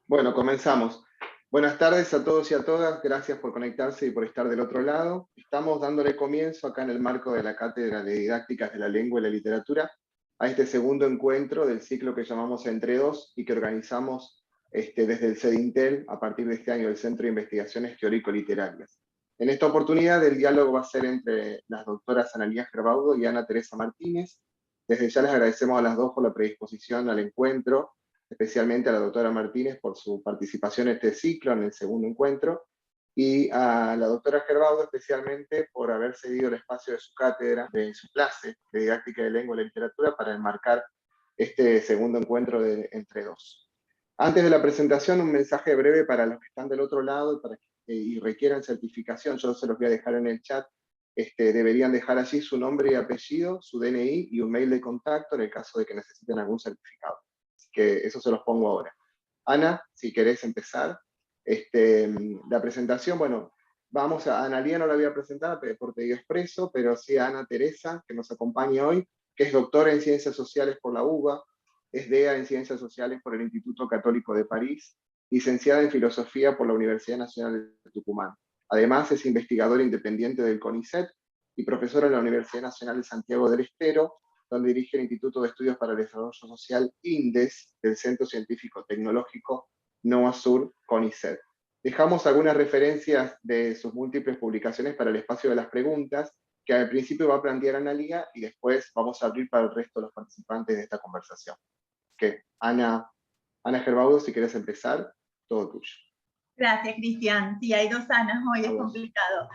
Bueno, comenzamos. Buenas tardes a todos y a todas, gracias por conectarse y por estar del otro lado. Estamos dándole comienzo acá en el marco de la Cátedra de Didácticas de la Lengua y la Literatura a este segundo encuentro del ciclo que llamamos Entre Dos y que organizamos desde el CEDINTEL a partir de este año, el Centro de Investigaciones Teórico-Literarias. En esta oportunidad el diálogo va a ser entre las doctoras Analía Gerbaudo y Ana Teresa Martínez. Desde ya les agradecemos a las dos por la predisposición al encuentro, especialmente a la doctora Martínez por su participación en este ciclo, en el segundo encuentro, y a la doctora Gerbaudo especialmente por haber cedido el espacio de su cátedra, de su clase de didáctica de lengua y literatura para enmarcar este segundo encuentro de Entre Dos. Antes de la presentación, un mensaje breve para los que están del otro lado y requieran certificación, yo se los voy a dejar en el chat. Deberían dejar allí su nombre y apellido, su DNI y un mail de contacto en el caso de que necesiten algún certificado. Que eso se los pongo ahora. Ana, si querés empezar. La presentación, bueno, vamos a Analía, no la voy a presentar por pedido expreso, pero sí a Ana Teresa, que nos acompaña hoy, que es doctora en Ciencias Sociales por la UBA, es DEA en Ciencias Sociales por el Instituto Católico de París, licenciada en Filosofía por la Universidad Nacional de Tucumán. Además, es investigadora independiente del CONICET y profesora en la Universidad Nacional de Santiago del Estero, donde dirige el Instituto de Estudios para el Desarrollo Social INDES del Centro Científico Tecnológico NOA Sur CONICET. Dejamos algunas referencias de sus múltiples publicaciones para el espacio de las preguntas, que al principio va a plantear Analía y después vamos a abrir para el resto de los participantes de esta conversación. Ana Gerbaudo, si querés empezar, todo tuyo. Gracias, Cristian. Sí, hay dos Anas hoy, es complicado.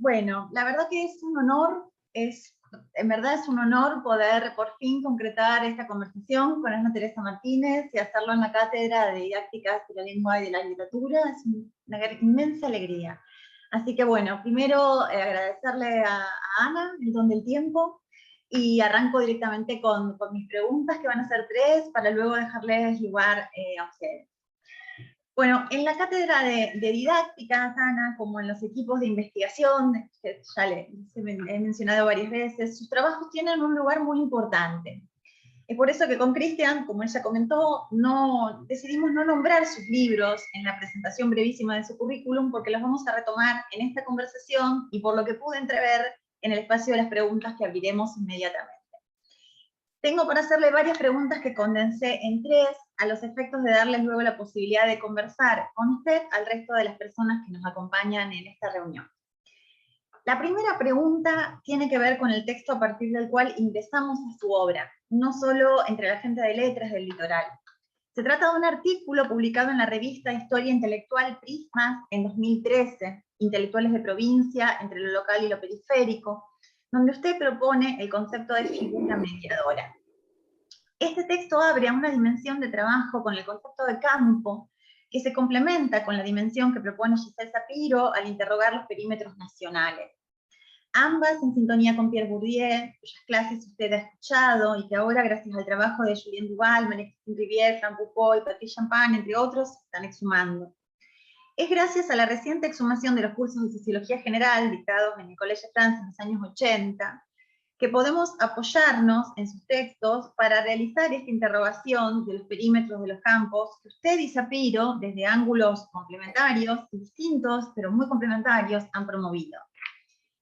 Bueno, la verdad que es un honor, en verdad es un honor poder por fin concretar esta conversación con Ana Teresa Martínez y hacerlo en la Cátedra de Didácticas de la Lengua y de la Literatura. Es una inmensa alegría. Así que bueno, primero agradecerle a Ana el don del tiempo, y arranco directamente con mis preguntas, que van a ser 3, para luego dejarles lugar a ustedes. Bueno, en la cátedra de didáctica, Ana, como en los equipos de investigación, que ya les he mencionado varias veces, sus trabajos tienen un lugar muy importante. Es por eso que con Cristian, como ella comentó, decidimos no nombrar sus libros en la presentación brevísima de su currículum, porque los vamos a retomar en esta conversación y por lo que pude entrever en el espacio de las preguntas que abriremos inmediatamente. Tengo para hacerle varias preguntas que condensé en 3, a los efectos de darles luego la posibilidad de conversar con usted al resto de las personas que nos acompañan en esta reunión. La primera pregunta tiene que ver con el texto a partir del cual ingresamos a su obra, no solo entre la gente de letras del litoral. Se trata de un artículo publicado en la revista Historia Intelectual Prismas en 2013, Intelectuales de Provincia, entre lo local y lo periférico, donde usted propone el concepto de figura mediadora. Este texto abre a una dimensión de trabajo con el concepto de campo, que se complementa con la dimensión que propone Giselle Sapiro al interrogar los perímetros nacionales. Ambas en sintonía con Pierre Bourdieu, cuyas clases usted ha escuchado, y que ahora, gracias al trabajo de Julien Duval, Marie-Christine Rivière, Franck Foucault y Patrice Champagne, entre otros, están exhumando. Es gracias a la reciente exhumación de los cursos de Sociología General dictados en el Collège de France en los años 80, que podemos apoyarnos en sus textos para realizar esta interrogación de los perímetros de los campos que usted y Sapiro, desde ángulos complementarios, distintos, pero muy complementarios, han promovido.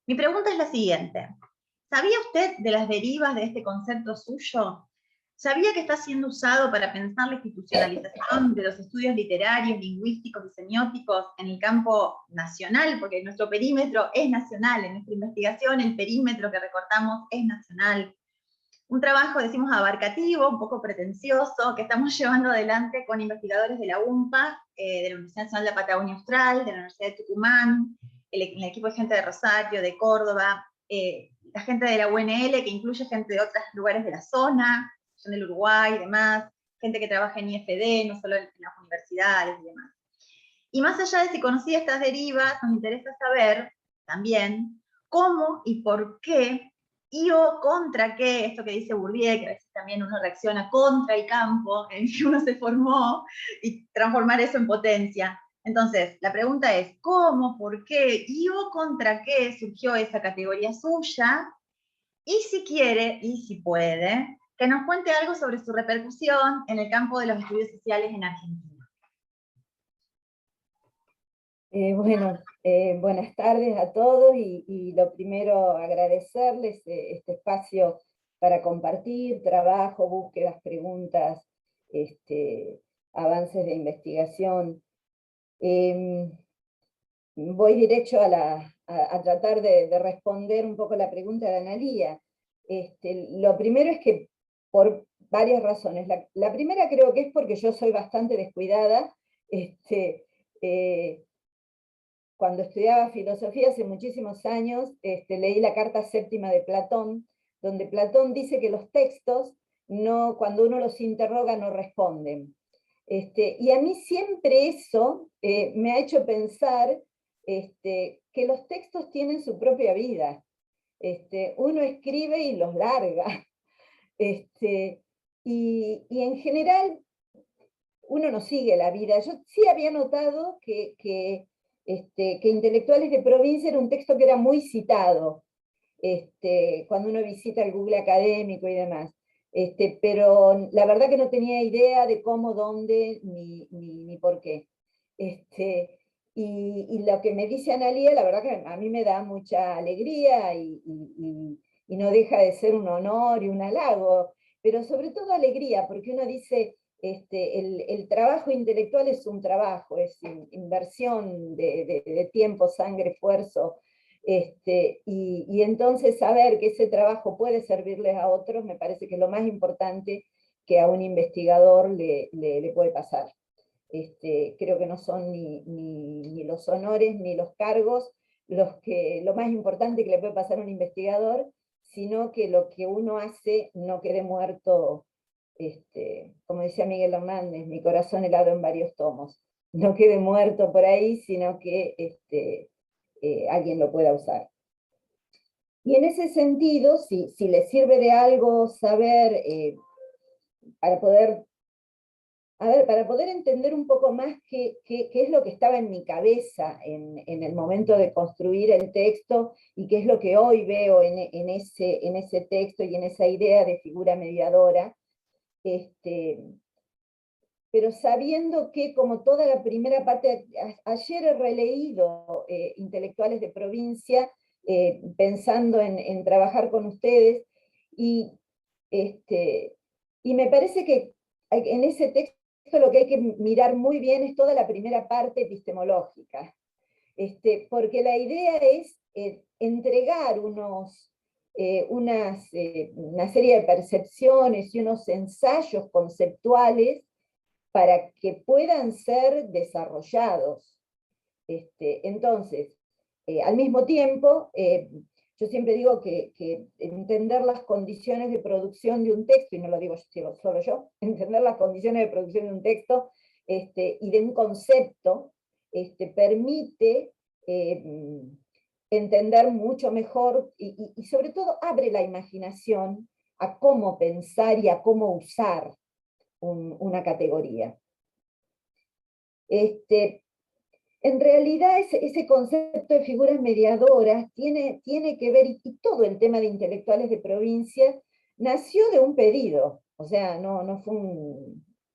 Mi pregunta es la siguiente. ¿Sabía usted de las derivas de este concepto suyo? ¿Sabía que está siendo usado para pensar la institucionalización de los estudios literarios, lingüísticos y semióticos en el campo nacional? Porque nuestro perímetro es nacional, en nuestra investigación el perímetro que recortamos es nacional. Un trabajo, decimos, abarcativo, un poco pretencioso, que estamos llevando adelante con investigadores de la UMPA, de la Universidad Nacional de la Patagonia Austral, de la Universidad de Tucumán, el equipo de gente de Rosario, de Córdoba, la gente de la UNL, que incluye gente de otros lugares de la zona, del Uruguay y demás, gente que trabaja en IFD, no solo en las universidades y demás. Y más allá de si conocía estas derivas, nos interesa saber también cómo y por qué, y o contra qué, esto que dice Bourdieu, que a veces también uno reacciona contra el campo en el que uno se formó, y transformar eso en potencia. Entonces, la pregunta es, ¿cómo, por qué, y o contra qué surgió esa categoría suya? Y si quiere, y si puede, que nos cuente algo sobre su repercusión en el campo de los estudios sociales en Argentina. Buenas tardes a todos y lo primero agradecerles este espacio para compartir trabajo, búsquedas, preguntas, avances de investigación. Voy derecho a tratar de responder un poco la pregunta de Analía. Lo primero es que por varias razones. La primera creo que es porque yo soy bastante descuidada. Cuando estudiaba filosofía hace muchísimos años, leí la Carta Séptima de Platón, donde Platón dice que los textos, cuando uno los interroga, no responden. Y a mí siempre eso me ha hecho pensar que los textos tienen su propia vida. Uno escribe y los larga. Y en general uno no sigue la vida. Yo sí había notado que Intelectuales de Provincia era un texto que era muy citado, cuando uno visita el Google académico y demás. Pero la verdad que no tenía idea de cómo, dónde, ni por qué. Y lo que me dice Analía, la verdad que a mí me da mucha alegría y no deja de ser un honor y un halago, pero sobre todo alegría, porque uno dice, el trabajo intelectual es un trabajo, es inversión de tiempo, sangre, esfuerzo, y entonces saber que ese trabajo puede servirles a otros me parece que es lo más importante que a un investigador le puede pasar. Creo que no son ni los honores ni los cargos lo más importante que le puede pasar a un investigador, sino que lo que uno hace no quede muerto, como decía Miguel Hernández, mi corazón helado en varios tomos, no quede muerto por ahí, sino que alguien lo pueda usar. Y en ese sentido, si les sirve de algo saber, para poder entender un poco más qué es lo que estaba en mi cabeza en el momento de construir el texto, y qué es lo que hoy veo en ese texto y en esa idea de figura mediadora, pero sabiendo que, como toda la primera parte, ayer he releído Intelectuales de Provincia, pensando en trabajar con ustedes, y me parece que en ese texto lo que hay que mirar muy bien es toda la primera parte epistemológica, porque la idea es entregar una serie de percepciones y unos ensayos conceptuales para que puedan ser desarrollados. Entonces, al mismo tiempo, yo siempre digo que entender las condiciones de producción de un texto, y no lo digo solo yo, entender las condiciones de producción de un texto y de un concepto, permite entender mucho mejor y sobre todo abre la imaginación a cómo pensar y a cómo usar una categoría. En realidad ese concepto de figuras mediadoras tiene que ver, y todo el tema de Intelectuales de Provincia nació de un pedido, o sea, no fue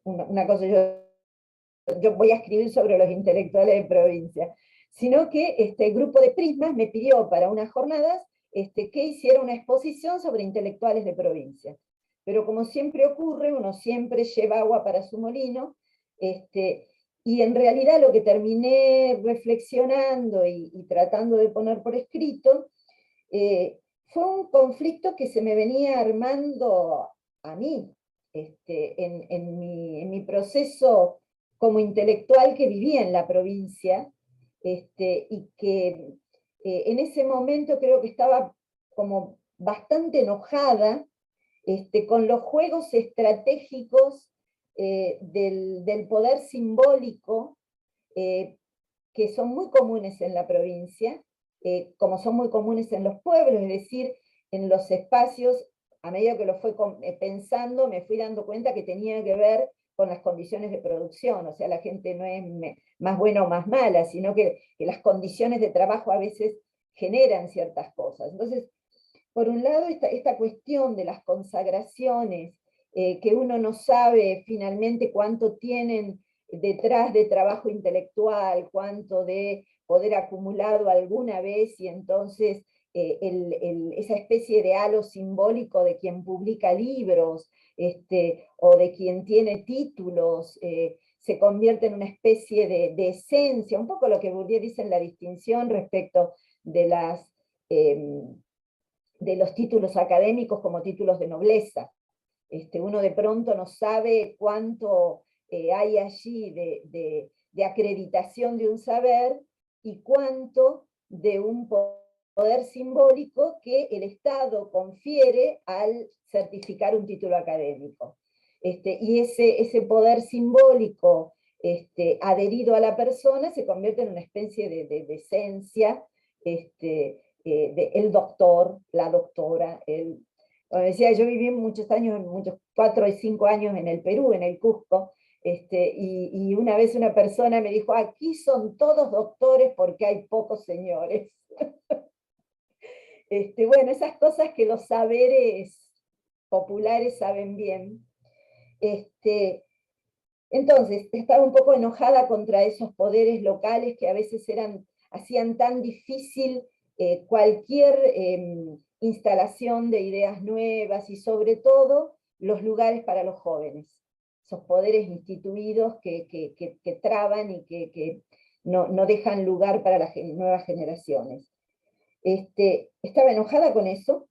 una cosa, yo voy a escribir sobre los intelectuales de provincia, sino que el grupo de Prismas me pidió para unas jornadas que hiciera una exposición sobre intelectuales de provincia. Pero como siempre ocurre, uno siempre lleva agua para su molino, y en realidad lo que terminé reflexionando y tratando de poner por escrito, fue un conflicto que se me venía armando a mí, en mi proceso como intelectual que vivía en la provincia, y que en ese momento creo que estaba como bastante enojada con los juegos estratégicos del poder simbólico, que son muy comunes en la provincia, como son muy comunes en los pueblos, es decir, en los espacios. A medida que lo fui pensando, me fui dando cuenta que tenía que ver con las condiciones de producción, o sea, la gente no es más buena o más mala, sino que las condiciones de trabajo a veces generan ciertas cosas. Entonces, por un lado, esta cuestión de las consagraciones, que uno no sabe finalmente cuánto tienen detrás de trabajo intelectual, cuánto de poder acumulado alguna vez y entonces esa especie de halo simbólico de quien publica libros, o de quien tiene títulos, se convierte en una especie de esencia, un poco lo que Bourdieu dice en la distinción respecto de, de los títulos académicos como títulos de nobleza. Uno de pronto no sabe cuánto hay allí de acreditación de un saber y cuánto de un poder simbólico que el Estado confiere al certificar un título académico. Y ese poder simbólico adherido a la persona se convierte en una especie de esencia, el doctor, la doctora, como decía, yo viví muchos años, 4 y 5 años en el Perú, en el Cusco, y una vez una persona me dijo, aquí son todos doctores porque hay pocos señores. Bueno, esas cosas que los saberes populares saben bien. Entonces, estaba un poco enojada contra esos poderes locales que a veces hacían tan difícil cualquier instalación de ideas nuevas y sobre todo los lugares para los jóvenes. Esos poderes instituidos que traban y que no dejan lugar para las nuevas generaciones. Estaba enojada con eso,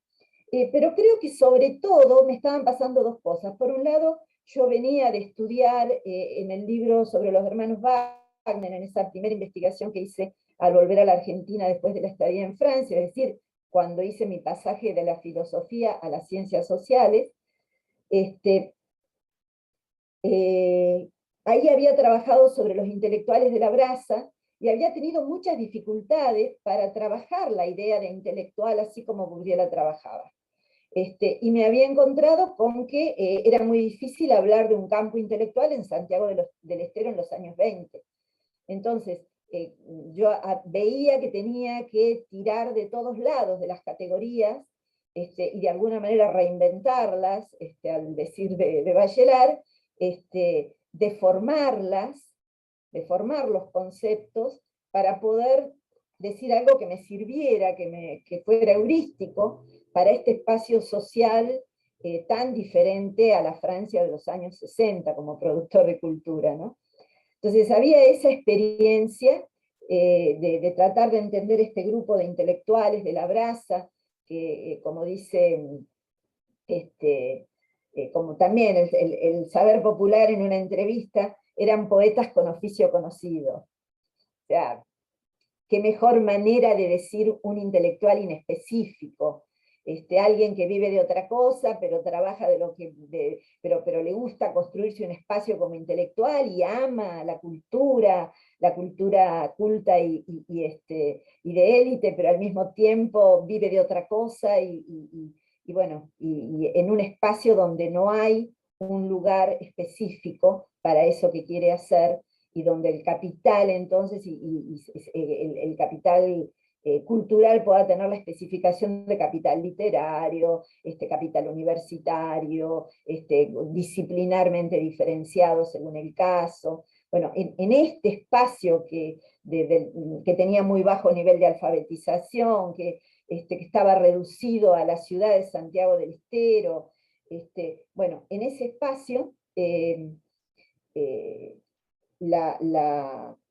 pero creo que sobre todo me estaban pasando dos cosas. Por un lado, yo venía de estudiar en el libro sobre los hermanos Wagner, en esa primera investigación que hice al volver a la Argentina después de la estadía en Francia, es decir, cuando hice mi pasaje de la filosofía a las ciencias sociales. Ahí había trabajado sobre los intelectuales de la brasa, y había tenido muchas dificultades para trabajar la idea de intelectual así como Bourdieu la trabajaba. Y me había encontrado con que era muy difícil hablar de un campo intelectual en Santiago del Estero en los años 20. Entonces, yo veía que tenía que tirar de todos lados de las categorías y de alguna manera reinventarlas, al decir de Bachelard, deformar los conceptos para poder decir algo que me sirviera, que fuera heurístico para este espacio social tan diferente a la Francia de los años 60 como productor de cultura, ¿no? Entonces había esa experiencia de tratar de entender este grupo de intelectuales de la brasa, que como dice, como también el saber popular en una entrevista, eran poetas con oficio conocido. O sea, qué mejor manera de decir un intelectual inespecífico. Alguien que vive de otra cosa, pero trabaja pero le gusta construirse un espacio como intelectual y ama la cultura culta y de élite, pero al mismo tiempo vive de otra cosa y en un espacio donde no hay un lugar específico para eso que quiere hacer, y donde el capital entonces, el capital cultural pueda tener la especificación de capital literario, capital universitario, disciplinarmente diferenciado según el caso. Bueno, en este espacio que tenía muy bajo nivel de alfabetización, que estaba reducido a la ciudad de Santiago del Estero, bueno, en ese espacio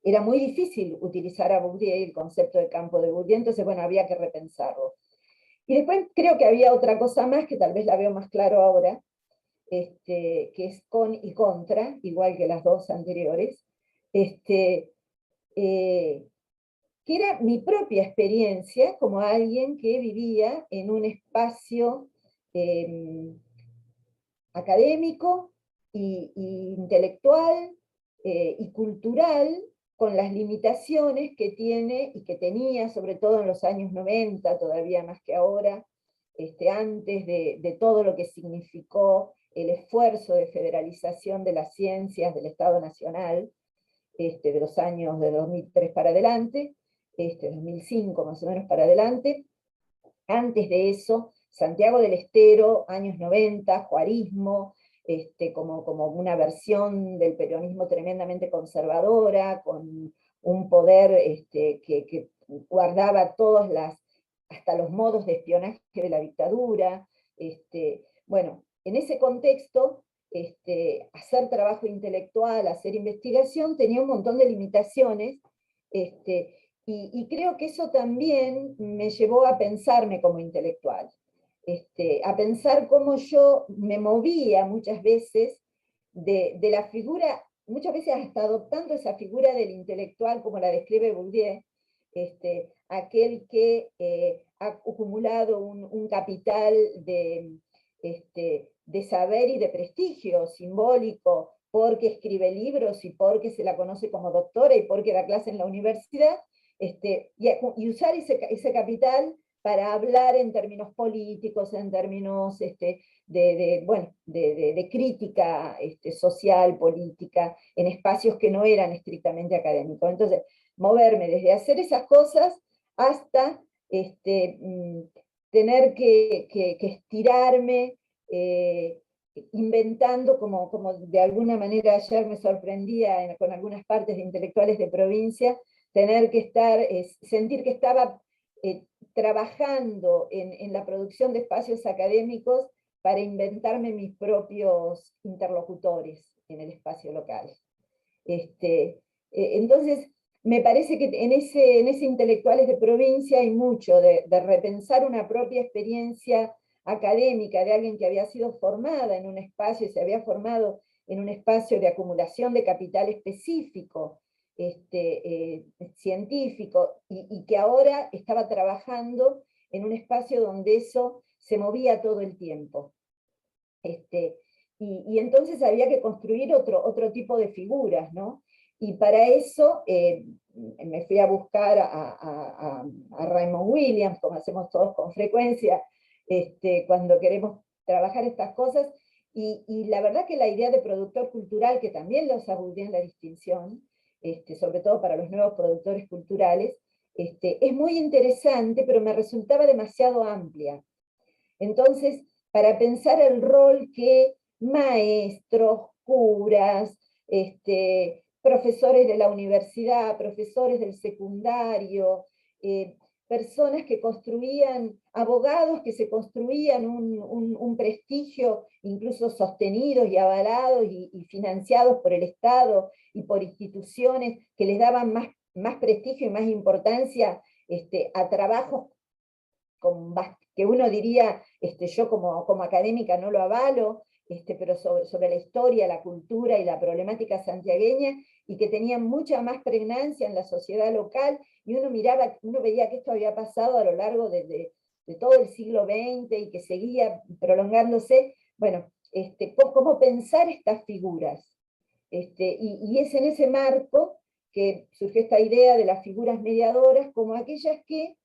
era muy difícil utilizar a Bourdieu y el concepto de campo de Bourdieu, entonces bueno, había que repensarlo. Y después creo que había otra cosa más, que tal vez la veo más claro ahora, que es con y contra, igual que las dos anteriores, que era mi propia experiencia como alguien que vivía en un espacio académico y intelectual y cultural, con las limitaciones que tiene y que tenía, sobre todo en los años 90, todavía más que ahora, antes de todo lo que significó el esfuerzo de federalización de las ciencias del Estado Nacional, de los años de 2003 para adelante, 2005 más o menos para adelante. Antes de eso, Santiago del Estero, años 90, juarismo, como una versión del peronismo tremendamente conservadora, con un poder que guardaba hasta los modos de espionaje de la dictadura. Bueno, en ese contexto, hacer trabajo intelectual, hacer investigación, tenía un montón de limitaciones, y creo que eso también me llevó a pensarme como intelectual, a pensar cómo yo me movía muchas veces de la figura, muchas veces hasta adoptando esa figura del intelectual como la describe Bourdieu, aquel que ha acumulado un capital de saber y de prestigio simbólico, porque escribe libros y porque se la conoce como doctora y porque da clase en la universidad, y usar ese capital para hablar en términos políticos, en términos de crítica social, política, en espacios que no eran estrictamente académicos. Entonces, moverme desde hacer esas cosas hasta tener que estirarme, inventando, como de alguna manera ayer me sorprendía con algunas partes de intelectuales de provincia, tener que sentir que estaba trabajando en la producción de espacios académicos para inventarme mis propios interlocutores en el espacio local. Entonces, me parece que en ese intelectuales de provincia hay mucho de repensar una propia experiencia académica de alguien que había sido formada en un espacio, se había formado en un espacio de acumulación de capital específico, científico, y que ahora estaba trabajando en un espacio donde eso se movía todo el tiempo. Y entonces había que construir otro tipo de figuras, ¿no? Y para eso me fui a buscar a Raymond Williams, como hacemos todos con frecuencia, cuando queremos trabajar estas cosas, y la verdad que la idea de productor cultural, que también lo usa Bourdieu en la distinción, sobre todo para los nuevos productores culturales, es muy interesante, pero me resultaba demasiado amplia. Entonces, para pensar el rol que maestros, curas, profesores de la universidad, profesores del secundario, personas que construían, abogados que se construían un prestigio, incluso sostenidos y avalados y financiados por el Estado y por instituciones que les daban más prestigio y más importancia a trabajos que uno diría, yo como académica no lo avalo, pero sobre la historia, la cultura y la problemática santiagueña, y que tenían mucha más pregnancia en la sociedad local, y uno veía que esto había pasado a lo largo de todo el siglo XX y que seguía prolongándose. Bueno, cómo pensar estas figuras. Y es en ese marco que surgió esta idea de las figuras mediadoras como aquellas que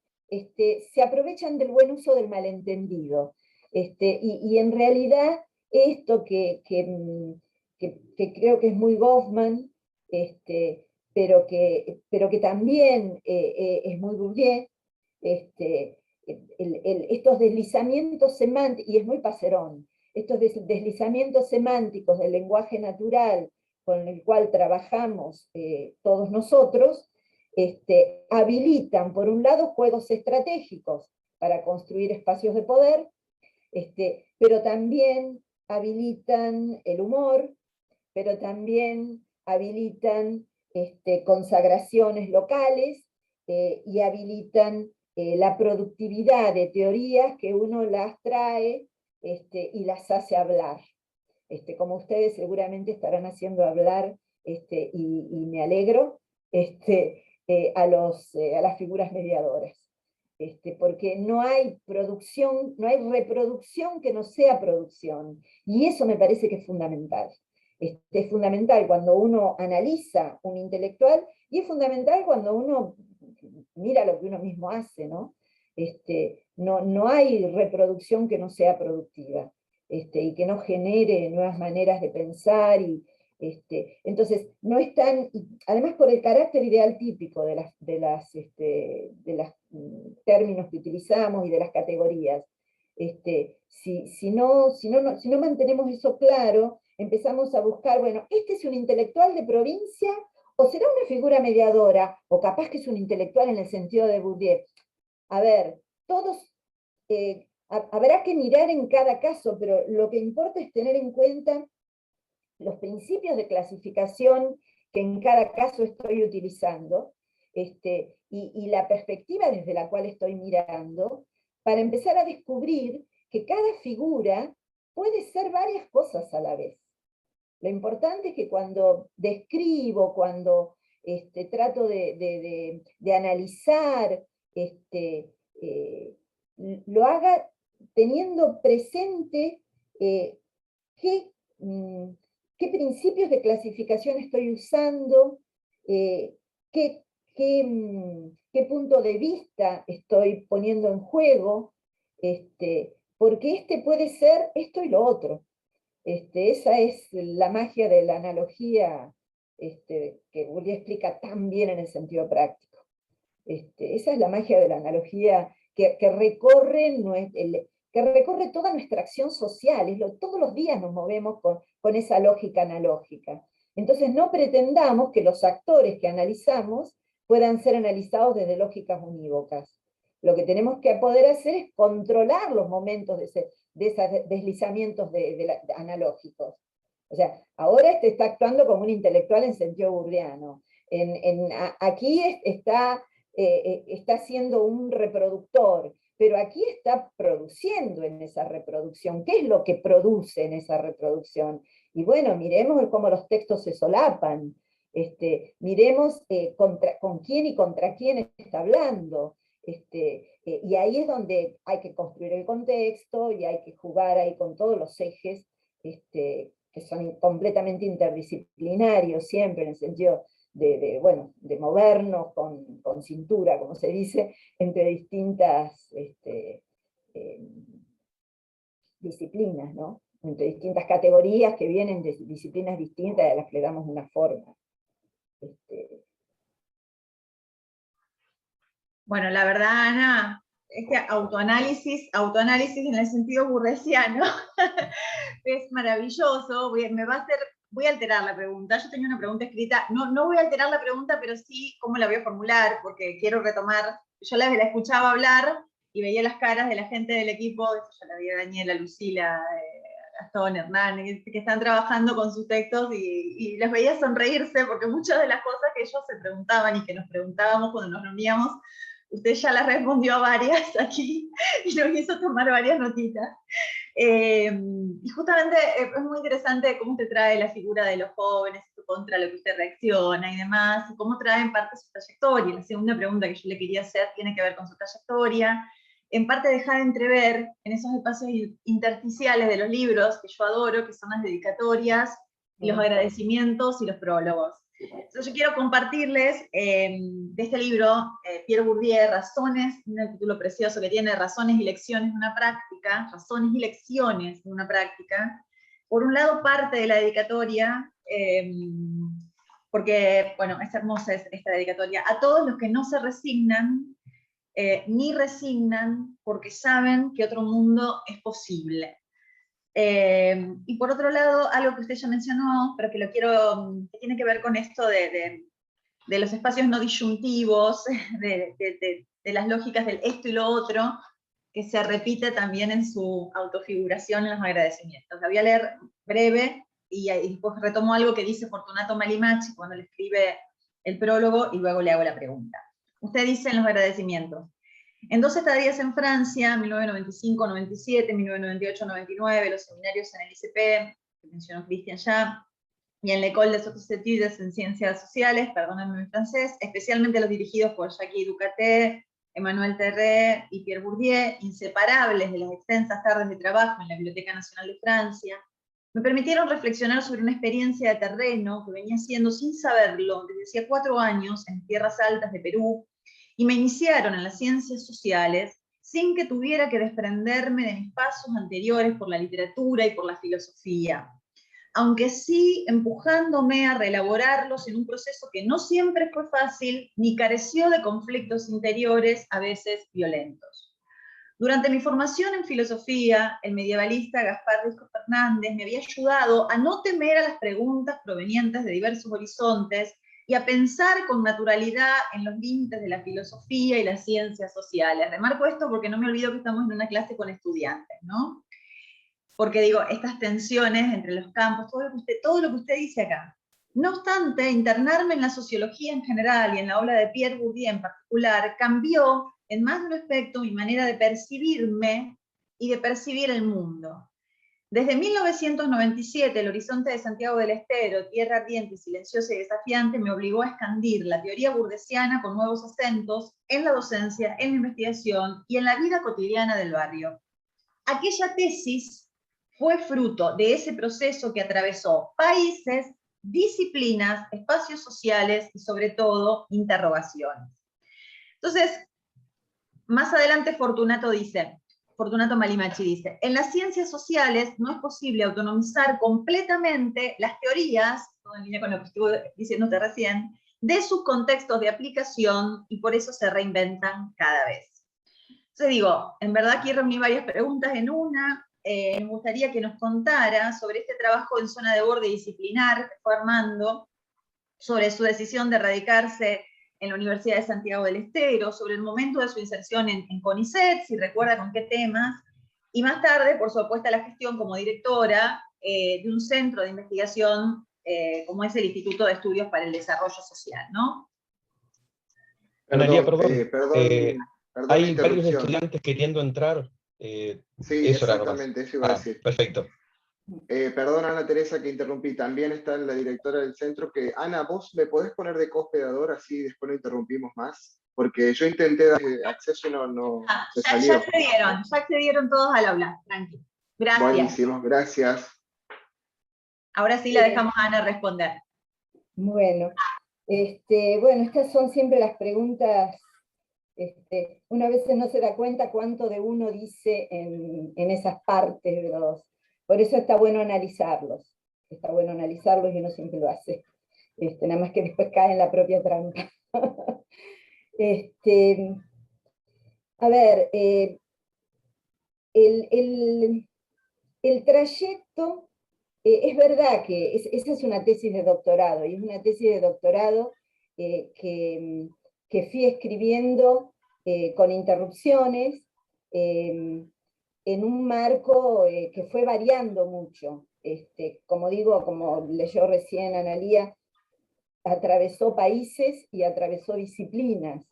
se aprovechan del buen uso del malentendido. Y en realidad esto que creo que es muy Goffman, pero que también es muy Bourdieu, estos deslizamientos semánticos, y es muy Passerón, estos deslizamientos semánticos del lenguaje natural con el cual trabajamos todos nosotros, habilitan, por un lado, juegos estratégicos para construir espacios de poder, pero también habilitan el humor, pero también habilitan consagraciones locales, y habilitan la productividad de teorías que uno las trae y las hace hablar. Como ustedes seguramente estarán haciendo hablar, y me alegro, a las figuras mediadoras. Porque no hay producción, no hay reproducción que no sea producción. Y eso me parece que es fundamental. Es fundamental cuando uno analiza un intelectual, y es fundamental cuando uno mira lo que uno mismo hace, ¿no? No hay reproducción que no sea productiva, y que no genere nuevas maneras de pensar, entonces no están, además por el carácter ideal típico de los términos que utilizamos y de las categorías. Si no mantenemos eso claro, empezamos a buscar, bueno, ¿este es un intelectual de provincia o será una figura mediadora, o capaz que es un intelectual en el sentido de Bourdieu. A ver, todos, habrá que mirar en cada caso, pero lo que importa es tener en cuenta los principios de clasificación que en cada caso estoy utilizando, y la perspectiva desde la cual estoy mirando, para empezar a descubrir que cada figura puede ser varias cosas a la vez. Lo importante es que cuando describo, cuando trato de analizar, lo haga teniendo presente qué principios de clasificación estoy usando, qué punto de vista estoy poniendo en juego, porque puede ser esto y lo otro. Esa es la magia de la analogía que Bourdieu explica tan bien en el sentido práctico. Esa es la magia de la analogía que recorre toda nuestra acción social. Todos los días nos movemos con esa lógica analógica. Entonces no pretendamos que los actores que analizamos puedan ser analizados desde lógicas unívocas. Lo que tenemos que poder hacer es controlar los momentos de esos deslizamientos analógicos. O sea, ahora está actuando como un intelectual en sentido bourdiano. Aquí está siendo un reproductor, pero aquí está produciendo en esa reproducción. ¿Qué es lo que produce en esa reproducción? Y bueno, miremos cómo los textos se solapan. Miremos con quién y contra quién está hablando. Y ahí es donde hay que construir el contexto y hay que jugar ahí con todos los ejes que son completamente interdisciplinarios siempre, en el sentido de movernos con cintura, como se dice, entre distintas disciplinas, ¿no? Entre distintas categorías que vienen de disciplinas distintas a las que le damos una forma. Bueno, la verdad, Ana, este autoanálisis en el sentido burresiano es maravilloso. Voy a alterar la pregunta. Yo tenía una pregunta escrita. No voy a alterar la pregunta, pero sí cómo la voy a formular, porque quiero retomar. Yo la escuchaba hablar y veía las caras de la gente del equipo. Yo la veía Daniela, Lucila, Gastón, Hernán, que están trabajando con sus textos y los veía sonreírse, porque muchas de las cosas que ellos se preguntaban y que nos preguntábamos cuando nos reuníamos, usted ya las respondió a varias aquí y nos hizo tomar varias notitas. Y justamente es muy interesante cómo usted trae la figura de los jóvenes contra lo que usted reacciona y demás, y cómo trae en parte su trayectoria. La segunda pregunta que yo le quería hacer tiene que ver con su trayectoria, en parte dejar entrever en esos espacios intersticiales de los libros que yo adoro, que son las dedicatorias, y los agradecimientos y los prólogos. Entonces yo quiero compartirles de este libro, Pierre Bourdieu, Razones, un título precioso que tiene Razones y lecciones de una práctica, Razones y lecciones de una práctica. Por un lado, parte de la dedicatoria, porque, bueno, es hermosa esta dedicatoria, a todos los que no se resignan, ni resignan, porque saben que otro mundo es posible. Y por otro lado, algo que usted ya mencionó, pero que tiene que ver con esto de los espacios no disyuntivos, de las lógicas del esto y lo otro, que se repite también en su autofiguración en los agradecimientos. La voy a leer breve, y después retomo algo que dice Fortunato Malimachi cuando le escribe el prólogo, y luego le hago la pregunta. Usted dice en los agradecimientos: en 2 estadías en Francia, 1995-97, 1998-99, los seminarios en el ICP, que mencionó Cristian ya, y en l'École des Hautes Études en Ciencias Sociales, perdónenme mi francés, especialmente los dirigidos por Jacques Ducatet, Emmanuel Terré y Pierre Bourdieu, inseparables de las extensas tardes de trabajo en la Biblioteca Nacional de Francia, me permitieron reflexionar sobre una experiencia de terreno que venía haciendo sin saberlo desde hacía 4 años en tierras altas de Perú, y me iniciaron en las ciencias sociales sin que tuviera que desprenderme de mis pasos anteriores por la literatura y por la filosofía, aunque sí empujándome a reelaborarlos en un proceso que no siempre fue fácil ni careció de conflictos interiores, a veces violentos. Durante mi formación en filosofía, el medievalista Gaspar Risco Fernández me había ayudado a no temer a las preguntas provenientes de diversos horizontes y a pensar con naturalidad en los límites de la filosofía y las ciencias sociales. Remarco esto porque no me olvido que estamos en una clase con estudiantes, ¿no? Porque digo, estas tensiones entre los campos, todo lo que usted dice acá. No obstante, internarme en la sociología en general y en la obra de Pierre Bourdieu en particular, cambió en más de un aspecto mi manera de percibirme y de percibir el mundo. Desde 1997, el horizonte de Santiago del Estero, tierra ardiente, silenciosa y desafiante, me obligó a expandir la teoría burdesiana con nuevos acentos en la docencia, en la investigación y en la vida cotidiana del barrio. Aquella tesis fue fruto de ese proceso que atravesó países, disciplinas, espacios sociales y sobre todo interrogaciones. Entonces, más adelante Fortunato Malimachi dice, en las ciencias sociales no es posible autonomizar completamente las teorías, todo en línea con lo que estuve diciéndote recién, de sus contextos de aplicación y por eso se reinventan cada vez. Entonces digo, en verdad aquí reuní varias preguntas en una. Me gustaría que nos contara sobre este trabajo en zona de borde disciplinar que fue armando, sobre su decisión de radicarse en la Universidad de Santiago del Estero, sobre el momento de su inserción en CONICET, si recuerda con qué temas, y más tarde por su apuesta a la gestión como directora de un centro de investigación como es el Instituto de Estudios para el Desarrollo Social, ¿no? Analía, Perdón, perdón la hay varios interrupción. estudiantes queriendo entrar. Sí, Eso era nomás. exactamente, eso iba a decir. Perfecto. Perdón, Ana Teresa, que interrumpí. También está la directora del centro. Ana, ¿vos me podés poner de cohospedador así después no interrumpimos más? Porque yo intenté dar acceso y no se salió. Ya accedieron todos al aula, tranquilo. Gracias. Buenísimo, gracias. Ahora sí la dejamos a Ana responder. Bueno, bueno, estas son siempre las preguntas. Una vez no se da cuenta cuánto de uno dice en esas partes. Por eso está bueno analizarlos. Está bueno analizarlos y uno siempre lo hace. Nada más que después cae en la propia trampa. A ver, el trayecto, es verdad que esa es una tesis de doctorado, y es una tesis de doctorado que fui escribiendo con interrupciones, en un marco que fue variando mucho. Como digo, como leyó recién Analía, atravesó países y atravesó disciplinas,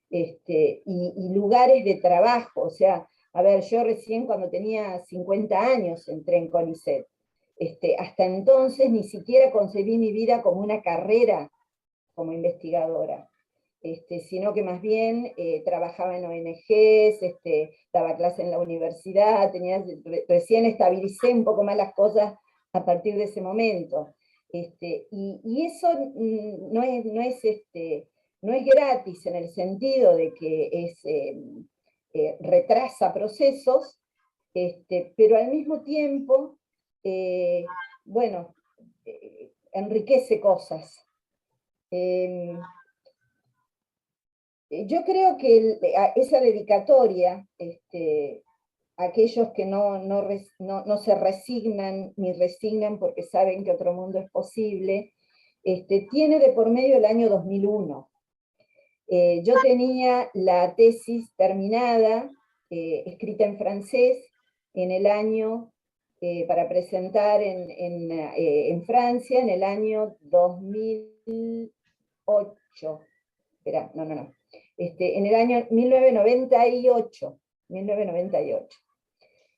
y lugares de trabajo. O sea, a ver, yo recién cuando tenía 50 años entré en CONICET. Hasta entonces ni siquiera concebí mi vida como una carrera como investigadora, sino que más bien trabajaba en ONGs, daba clase en la universidad, recién estabilicé un poco más las cosas a partir de ese momento. Y eso no es gratis, en el sentido de que retrasa procesos, pero al mismo tiempo, bueno, enriquece cosas. Yo creo que esa dedicatoria, aquellos que no se resignan ni resignan porque saben que otro mundo es posible, tiene de por medio el año 2001. Yo tenía la tesis terminada, escrita en francés, en el año, para presentar en Francia, en el año 2008. Espera, no. En el año 1998.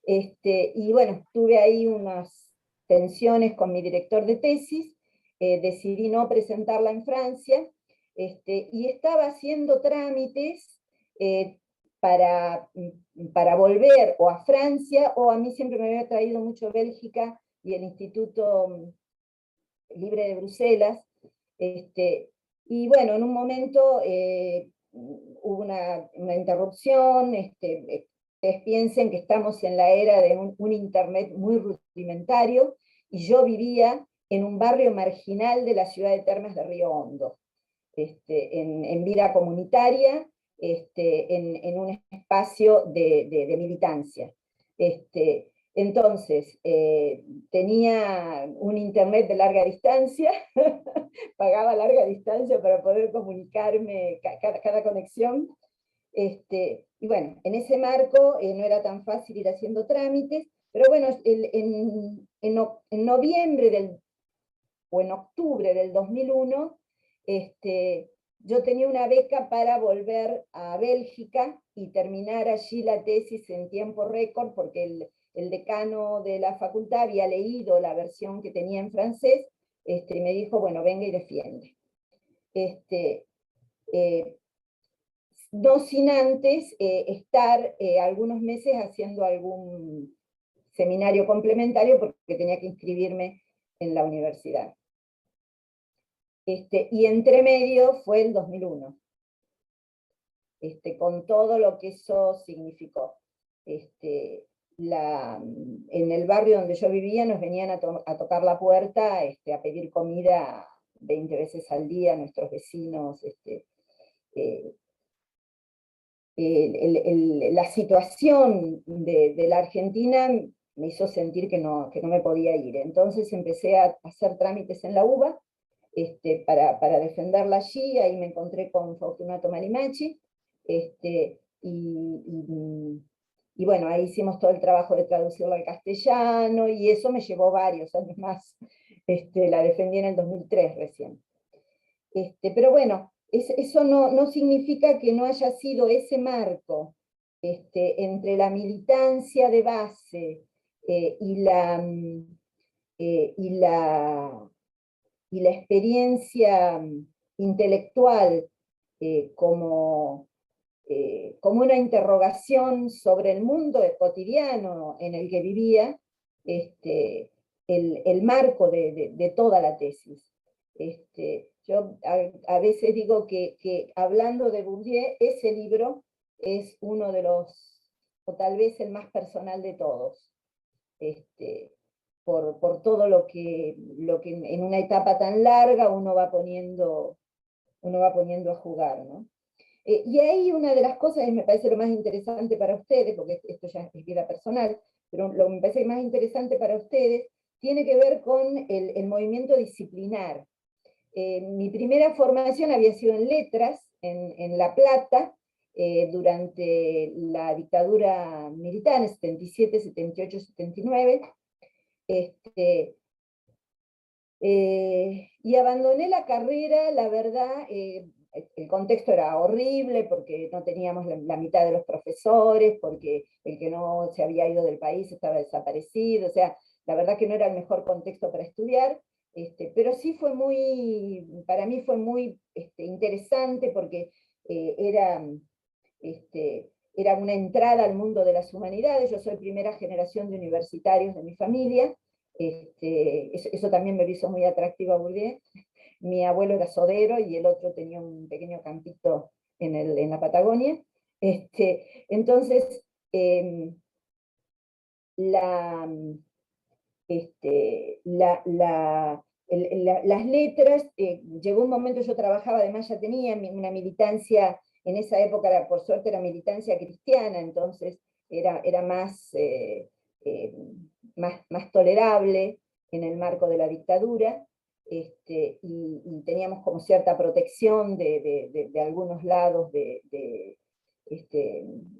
Y bueno, tuve ahí unas tensiones con mi director de tesis, decidí no presentarla en Francia, y estaba haciendo trámites para volver o a Francia, o a mí siempre me había traído mucho Bélgica y el Instituto Libre de Bruselas. Y bueno, en un momento hubo una interrupción. Ustedes piensen que estamos en la era de un internet muy rudimentario, y yo vivía en un barrio marginal de la ciudad de Termas de Río Hondo, en vida comunitaria, en un espacio de militancia. Entonces, tenía un internet de larga distancia, pagaba larga distancia para poder comunicarme cada conexión. Y bueno, en ese marco no era tan fácil ir haciendo trámites, pero bueno, en noviembre o en octubre del 2001, yo tenía una beca para volver a Bélgica y terminar allí la tesis en tiempo récord, porque el decano de la facultad había leído la versión que tenía en francés, y me dijo, bueno, venga y defiende. No sin antes estar algunos meses haciendo algún seminario complementario, porque tenía que inscribirme en la universidad. Y entre medio fue el 2001, con todo lo que eso significó. En el barrio donde yo vivía nos venían a tocar la puerta, a pedir comida 20 veces al día, nuestros vecinos. La situación de la Argentina me hizo sentir que no me podía ir. Entonces empecé a hacer trámites en la UBA, para defenderla allí. Ahí me encontré con Fortunato Marimachi, y bueno, ahí hicimos todo el trabajo de traducirla al castellano, y eso me llevó varios años más. La defendí en el 2003 recién. Pero bueno, eso no significa que no haya sido ese marco entre la militancia de base y la experiencia intelectual como una interrogación sobre el mundo cotidiano en el que vivía, el marco de toda la tesis. Yo a veces digo que hablando de Bourdieu, ese libro es uno de los, o tal vez el más personal de todos, por todo lo que en una etapa tan larga uno va poniendo a jugar, ¿no? Y ahí una de las cosas, y me parece lo más interesante para ustedes, porque esto ya es vida personal, pero lo que me parece más interesante para ustedes, tiene que ver con el movimiento disciplinar. Mi primera formación había sido en letras, en La Plata, durante la dictadura militar, en 77, 78, 79, y abandoné la carrera, la verdad. El contexto era horrible, porque no teníamos la mitad de los profesores, porque el que no se había ido del país estaba desaparecido, o sea, la verdad que no era el mejor contexto para estudiar, pero sí para mí fue muy interesante, porque era una entrada al mundo de las humanidades. Yo soy primera generación de universitarios de mi familia. Eso también me lo hizo muy atractivo a Bourdieu. Mi abuelo era sodero y el otro tenía un pequeño campito en la Patagonia. Entonces, las letras, llegó un momento, yo trabajaba, además ya tenía una militancia, en esa época, por suerte, era militancia cristiana, entonces era más tolerable en el marco de la dictadura, y teníamos como cierta protección de algunos lados de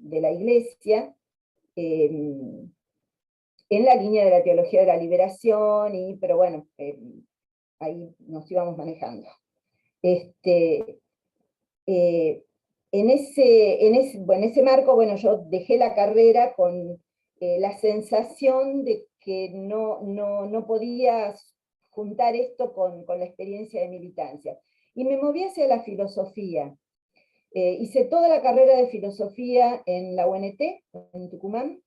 la iglesia, en la línea de la teología de la liberación, pero bueno, ahí nos íbamos manejando. En ese marco, bueno, yo dejé la carrera con la sensación de que no podía juntar esto con la experiencia de militancia. Y me moví hacia la filosofía. Hice toda la carrera de filosofía en la UNT, en Tucumán.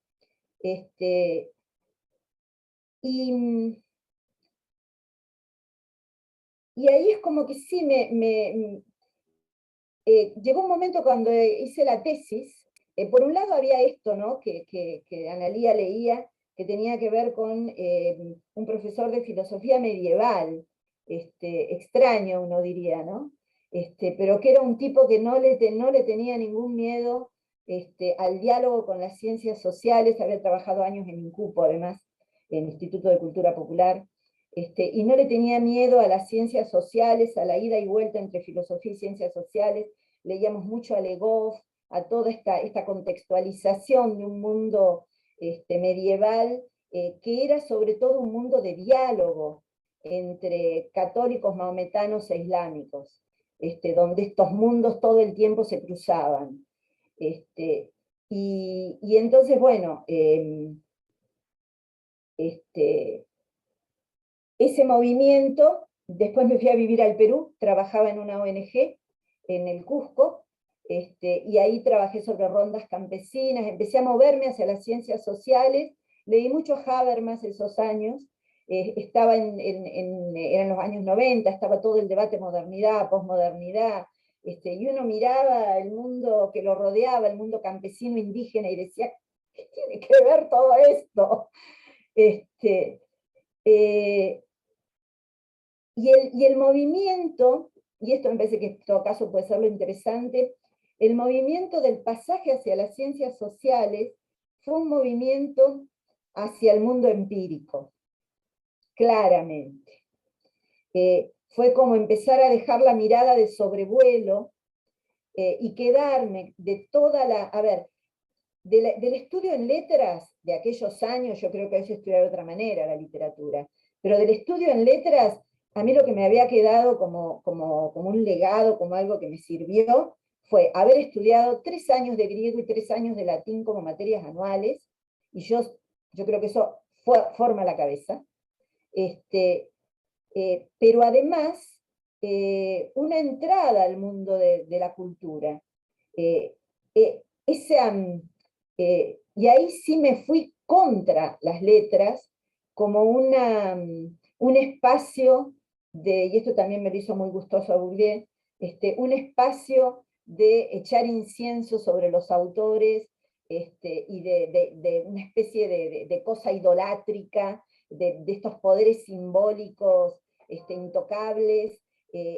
Y ahí es como que sí, llegó un momento cuando hice la tesis. Por un lado había esto, ¿no?, que Analía leía, que tenía que ver con un profesor de filosofía medieval, extraño uno diría, ¿no? Pero que era un tipo que no le tenía ningún miedo al diálogo con las ciencias sociales, había trabajado años en INCUPO, además, en Instituto de Cultura Popular, y no le tenía miedo a las ciencias sociales, a la ida y vuelta entre filosofía y ciencias sociales. Leíamos mucho a Le Goff, a toda esta contextualización de un mundo medieval, que era sobre todo un mundo de diálogo entre católicos, mahometanos e islámicos, donde estos mundos todo el tiempo se cruzaban. Y entonces, bueno, ese movimiento, después me fui a vivir al Perú, trabajaba en una ONG en el Cusco, y ahí trabajé sobre rondas campesinas, empecé a moverme hacia las ciencias sociales, leí mucho Habermas esos años, estaba eran los años 90, estaba todo el debate modernidad, posmodernidad, y uno miraba el mundo que lo rodeaba, el mundo campesino indígena, y decía, ¿qué tiene que ver todo esto? Y el movimiento, y esto me parece que en todo caso puede ser lo interesante, el movimiento del pasaje hacia las ciencias sociales fue un movimiento hacia el mundo empírico, claramente. Fue como empezar a dejar la mirada de sobrevuelo y quedarme de toda la... A ver, del estudio en letras de aquellos años, yo creo que hay que estudiar de otra manera la literatura, pero del estudio en letras, a mí lo que me había quedado como un legado, como algo que me sirvió, fue haber estudiado 3 años de griego y 3 años de latín como materias anuales, y yo creo que eso forma la cabeza. Pero además, una entrada al mundo de la cultura. Y ahí sí me fui contra las letras, como un espacio y esto también me lo hizo muy gustoso a Bourdieu, un espacio de echar incienso sobre los autores, y de una especie de cosa idolátrica, de estos poderes simbólicos intocables,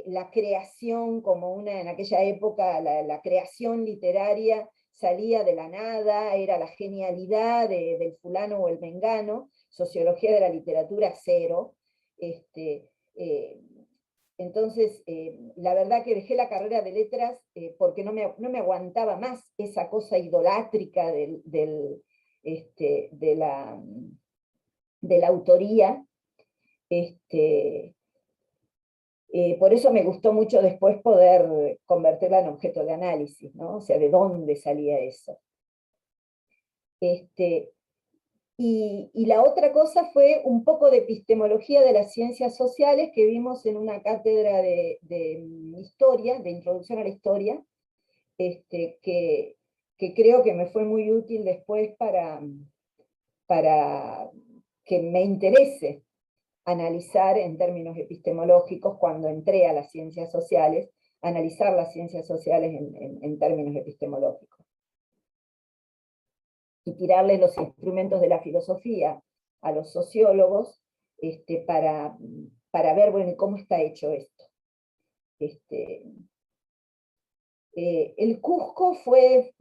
la creación como en aquella época, la creación literaria salía de la nada, era la genialidad del fulano o el mengano, sociología de la literatura cero. Entonces, la verdad que dejé la carrera de letras porque no me aguantaba más esa cosa idolátrica de la autoría. Por eso me gustó mucho después poder convertirla en objeto de análisis, ¿no? O sea, ¿de dónde salía eso? Y la otra cosa fue un poco de epistemología de las ciencias sociales que vimos en una cátedra de historia, de introducción a la historia, que creo que me fue muy útil después para que me interese analizar en términos epistemológicos cuando entré a las ciencias sociales, analizar las ciencias sociales en términos epistemológicos. Y tirarle los instrumentos de la filosofía a los sociólogos para ver, bueno, cómo está hecho esto. El Cusco fue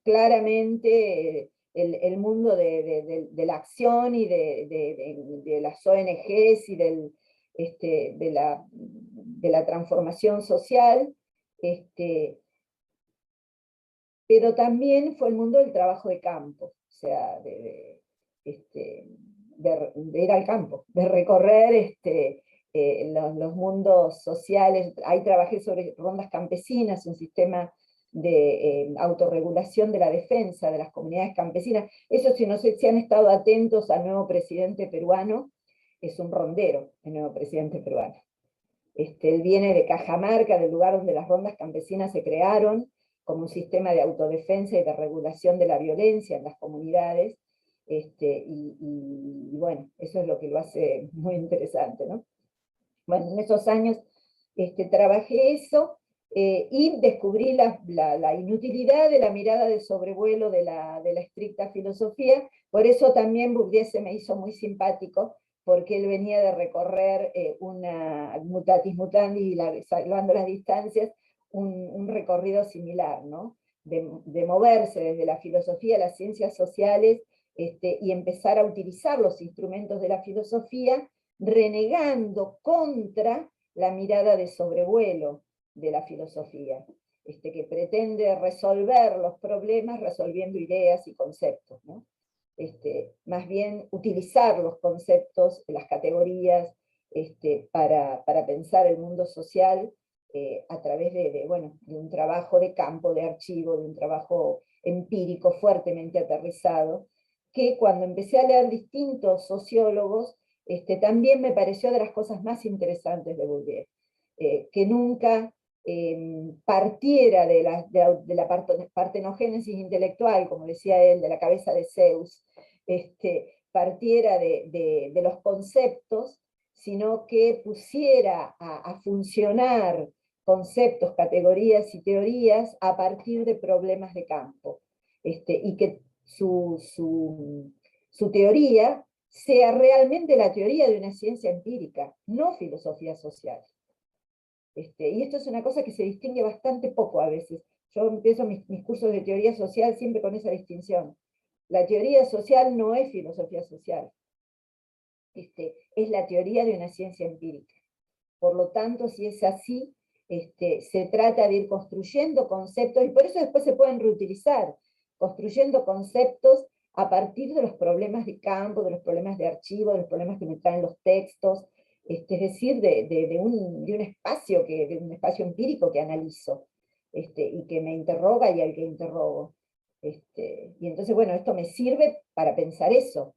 claramente el mundo de la acción y de las ONGs y de la transformación social, pero también fue el mundo del trabajo de campo, o sea, de ir al campo, de recorrer los mundos sociales. Ahí trabajé sobre rondas campesinas, un sistema de autorregulación de la defensa de las comunidades campesinas. Eso, si no sé si han estado atentos al nuevo presidente peruano, es un rondero, el nuevo presidente peruano. Él viene de Cajamarca, del lugar donde las rondas campesinas se crearon, como un sistema de autodefensa y de regulación de la violencia en las comunidades, y bueno, eso es lo que lo hace muy interesante, ¿no? Bueno, en esos años trabajé eso, y descubrí la inutilidad de la mirada de sobrevuelo de la estricta filosofía. Por eso también Bourdieu se me hizo muy simpático, porque él venía de recorrer una mutatis mutandis, y salvando las distancias, un recorrido similar, ¿no? de moverse desde la filosofía a las ciencias sociales, y empezar a utilizar los instrumentos de la filosofía, renegando contra la mirada de sobrevuelo de la filosofía, que pretende resolver los problemas resolviendo ideas y conceptos, ¿no? Más bien utilizar los conceptos, las categorías, para pensar el mundo social a través de un trabajo de campo, de archivo, de un trabajo empírico fuertemente aterrizado, que cuando empecé a leer distintos sociólogos, también me pareció de las cosas más interesantes de Bourdieu, que nunca partiera de la partenogénesis intelectual, como decía él, de la cabeza de Zeus, partiera de los conceptos, sino que pusiera a funcionar conceptos, categorías y teorías a partir de problemas de campo, y que su teoría sea realmente la teoría de una ciencia empírica, no filosofía social. Y esto es una cosa que se distingue bastante poco a veces. Yo empiezo mis cursos de teoría social siempre con esa distinción. La teoría social no es filosofía social. Es la teoría de una ciencia empírica. Por lo tanto, si es así, se trata de ir construyendo conceptos, y por eso después se pueden reutilizar, construyendo conceptos a partir de los problemas de campo, de los problemas de archivo, de los problemas que me traen los textos, es decir, de un espacio empírico que analizo, y que me interroga y al que interrogo. Y entonces, bueno, esto me sirve para pensar eso.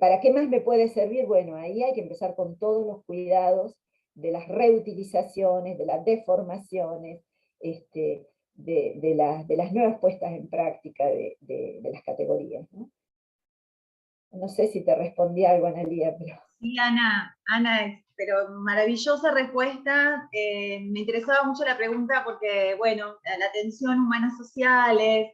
¿Para qué más me puede servir? Bueno, ahí hay que empezar con todos los cuidados de las reutilizaciones, de las deformaciones, de las nuevas puestas en práctica de las categorías, ¿no? No sé si te respondí algo, Analía, pero... Sí, Ana, pero maravillosa respuesta. Me interesaba mucho la pregunta porque, bueno, la tensión humanas sociales,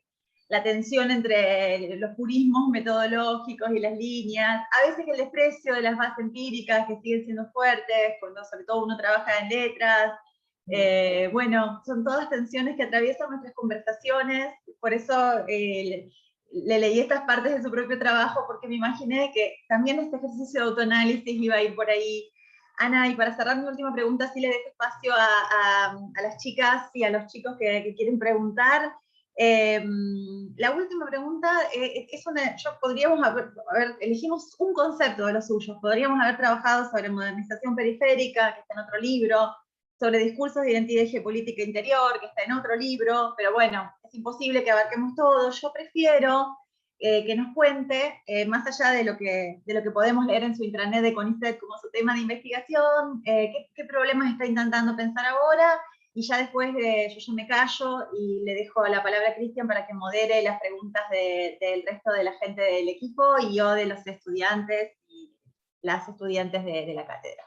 la tensión entre los purismos metodológicos y las líneas, a veces el desprecio de las bases empíricas que siguen siendo fuertes, cuando sobre todo uno trabaja en letras. Bueno, son todas tensiones que atraviesan nuestras conversaciones, por eso le leí estas partes de su propio trabajo, porque me imaginé que también este ejercicio de autoanálisis iba a ir por ahí. Ana, y para cerrar mi última pregunta, sí le dejo espacio a las chicas y a los chicos que quieren preguntar. La última pregunta es podríamos elegimos un concepto de los suyos, podríamos haber trabajado sobre modernización periférica, que está en otro libro, sobre discursos de identidad y geopolítica interior, que está en otro libro, pero bueno, es imposible que abarquemos todo. Yo prefiero que nos cuente, más allá de lo que podemos leer en su intranet de CONICET como su tema de investigación, qué problemas está intentando pensar ahora, y ya después yo me callo y le dejo la palabra a Cristian para que modere las preguntas del resto de la gente del equipo y yo de los estudiantes y las estudiantes de la cátedra.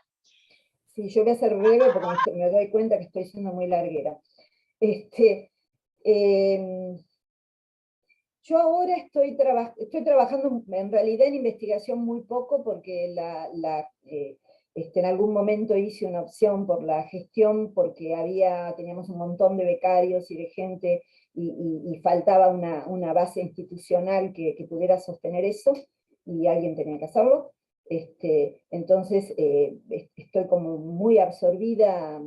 Sí, yo voy a ser breve porque me doy cuenta que estoy siendo muy larguera. Yo ahora estoy trabajando en realidad en investigación muy poco, porque en algún momento hice una opción por la gestión, porque teníamos un montón de becarios y de gente, y faltaba una base institucional que pudiera sostener eso, y alguien tenía que hacerlo. Entonces estoy como muy absorbida,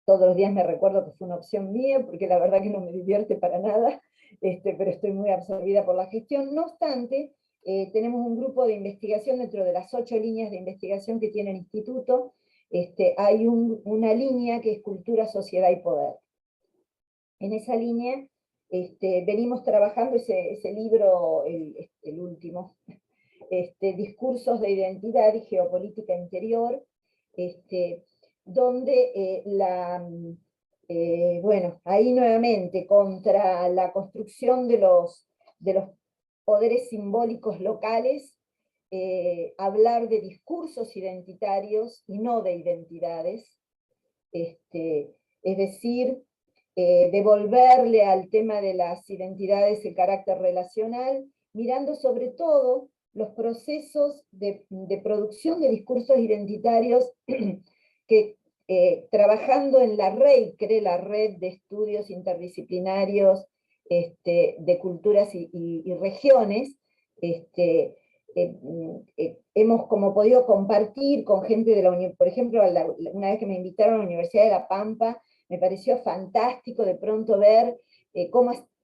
todos los días me recuerdo que fue una opción mía, porque la verdad que no me divierte para nada, pero estoy muy absorbida por la gestión. No obstante, tenemos un grupo de investigación dentro de las 8 líneas de investigación que tiene el instituto. Hay una línea que es cultura, sociedad y poder. En esa línea venimos trabajando ese libro, el último, Discursos de identidad y geopolítica interior, donde bueno, ahí nuevamente, contra la construcción de los poderes simbólicos locales, hablar de discursos identitarios y no de identidades, es decir, devolverle al tema de las identidades el carácter relacional, mirando sobre todo los procesos de producción de discursos identitarios que trabajando en la REI, creé la Red de Estudios Interdisciplinarios de Culturas y Regiones, hemos como podido compartir con gente de la universidad, por ejemplo, una vez que me invitaron a la Universidad de La Pampa, me pareció fantástico de pronto ver,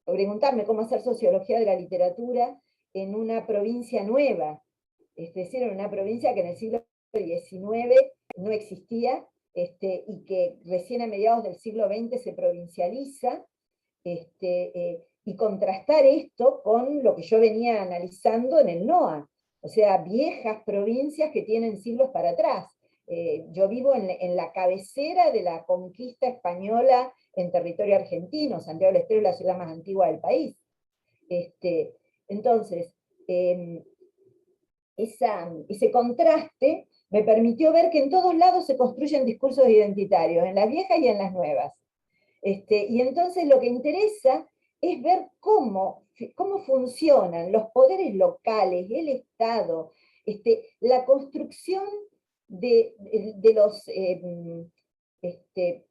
preguntarme cómo hacer sociología de la literatura en una provincia nueva, es decir, en una provincia que en el siglo XIX no existía, y que recién a mediados del siglo XX se provincializa, y contrastar esto con lo que yo venía analizando en el NOA, o sea, viejas provincias que tienen siglos para atrás. Yo vivo en la cabecera de la conquista española en territorio argentino. Santiago del Estero es la ciudad más antigua del país. Entonces, ese contraste me permitió ver que en todos lados se construyen discursos identitarios, en las viejas y en las nuevas. Y entonces lo que interesa es ver cómo funcionan los poderes locales, el Estado, la construcción de los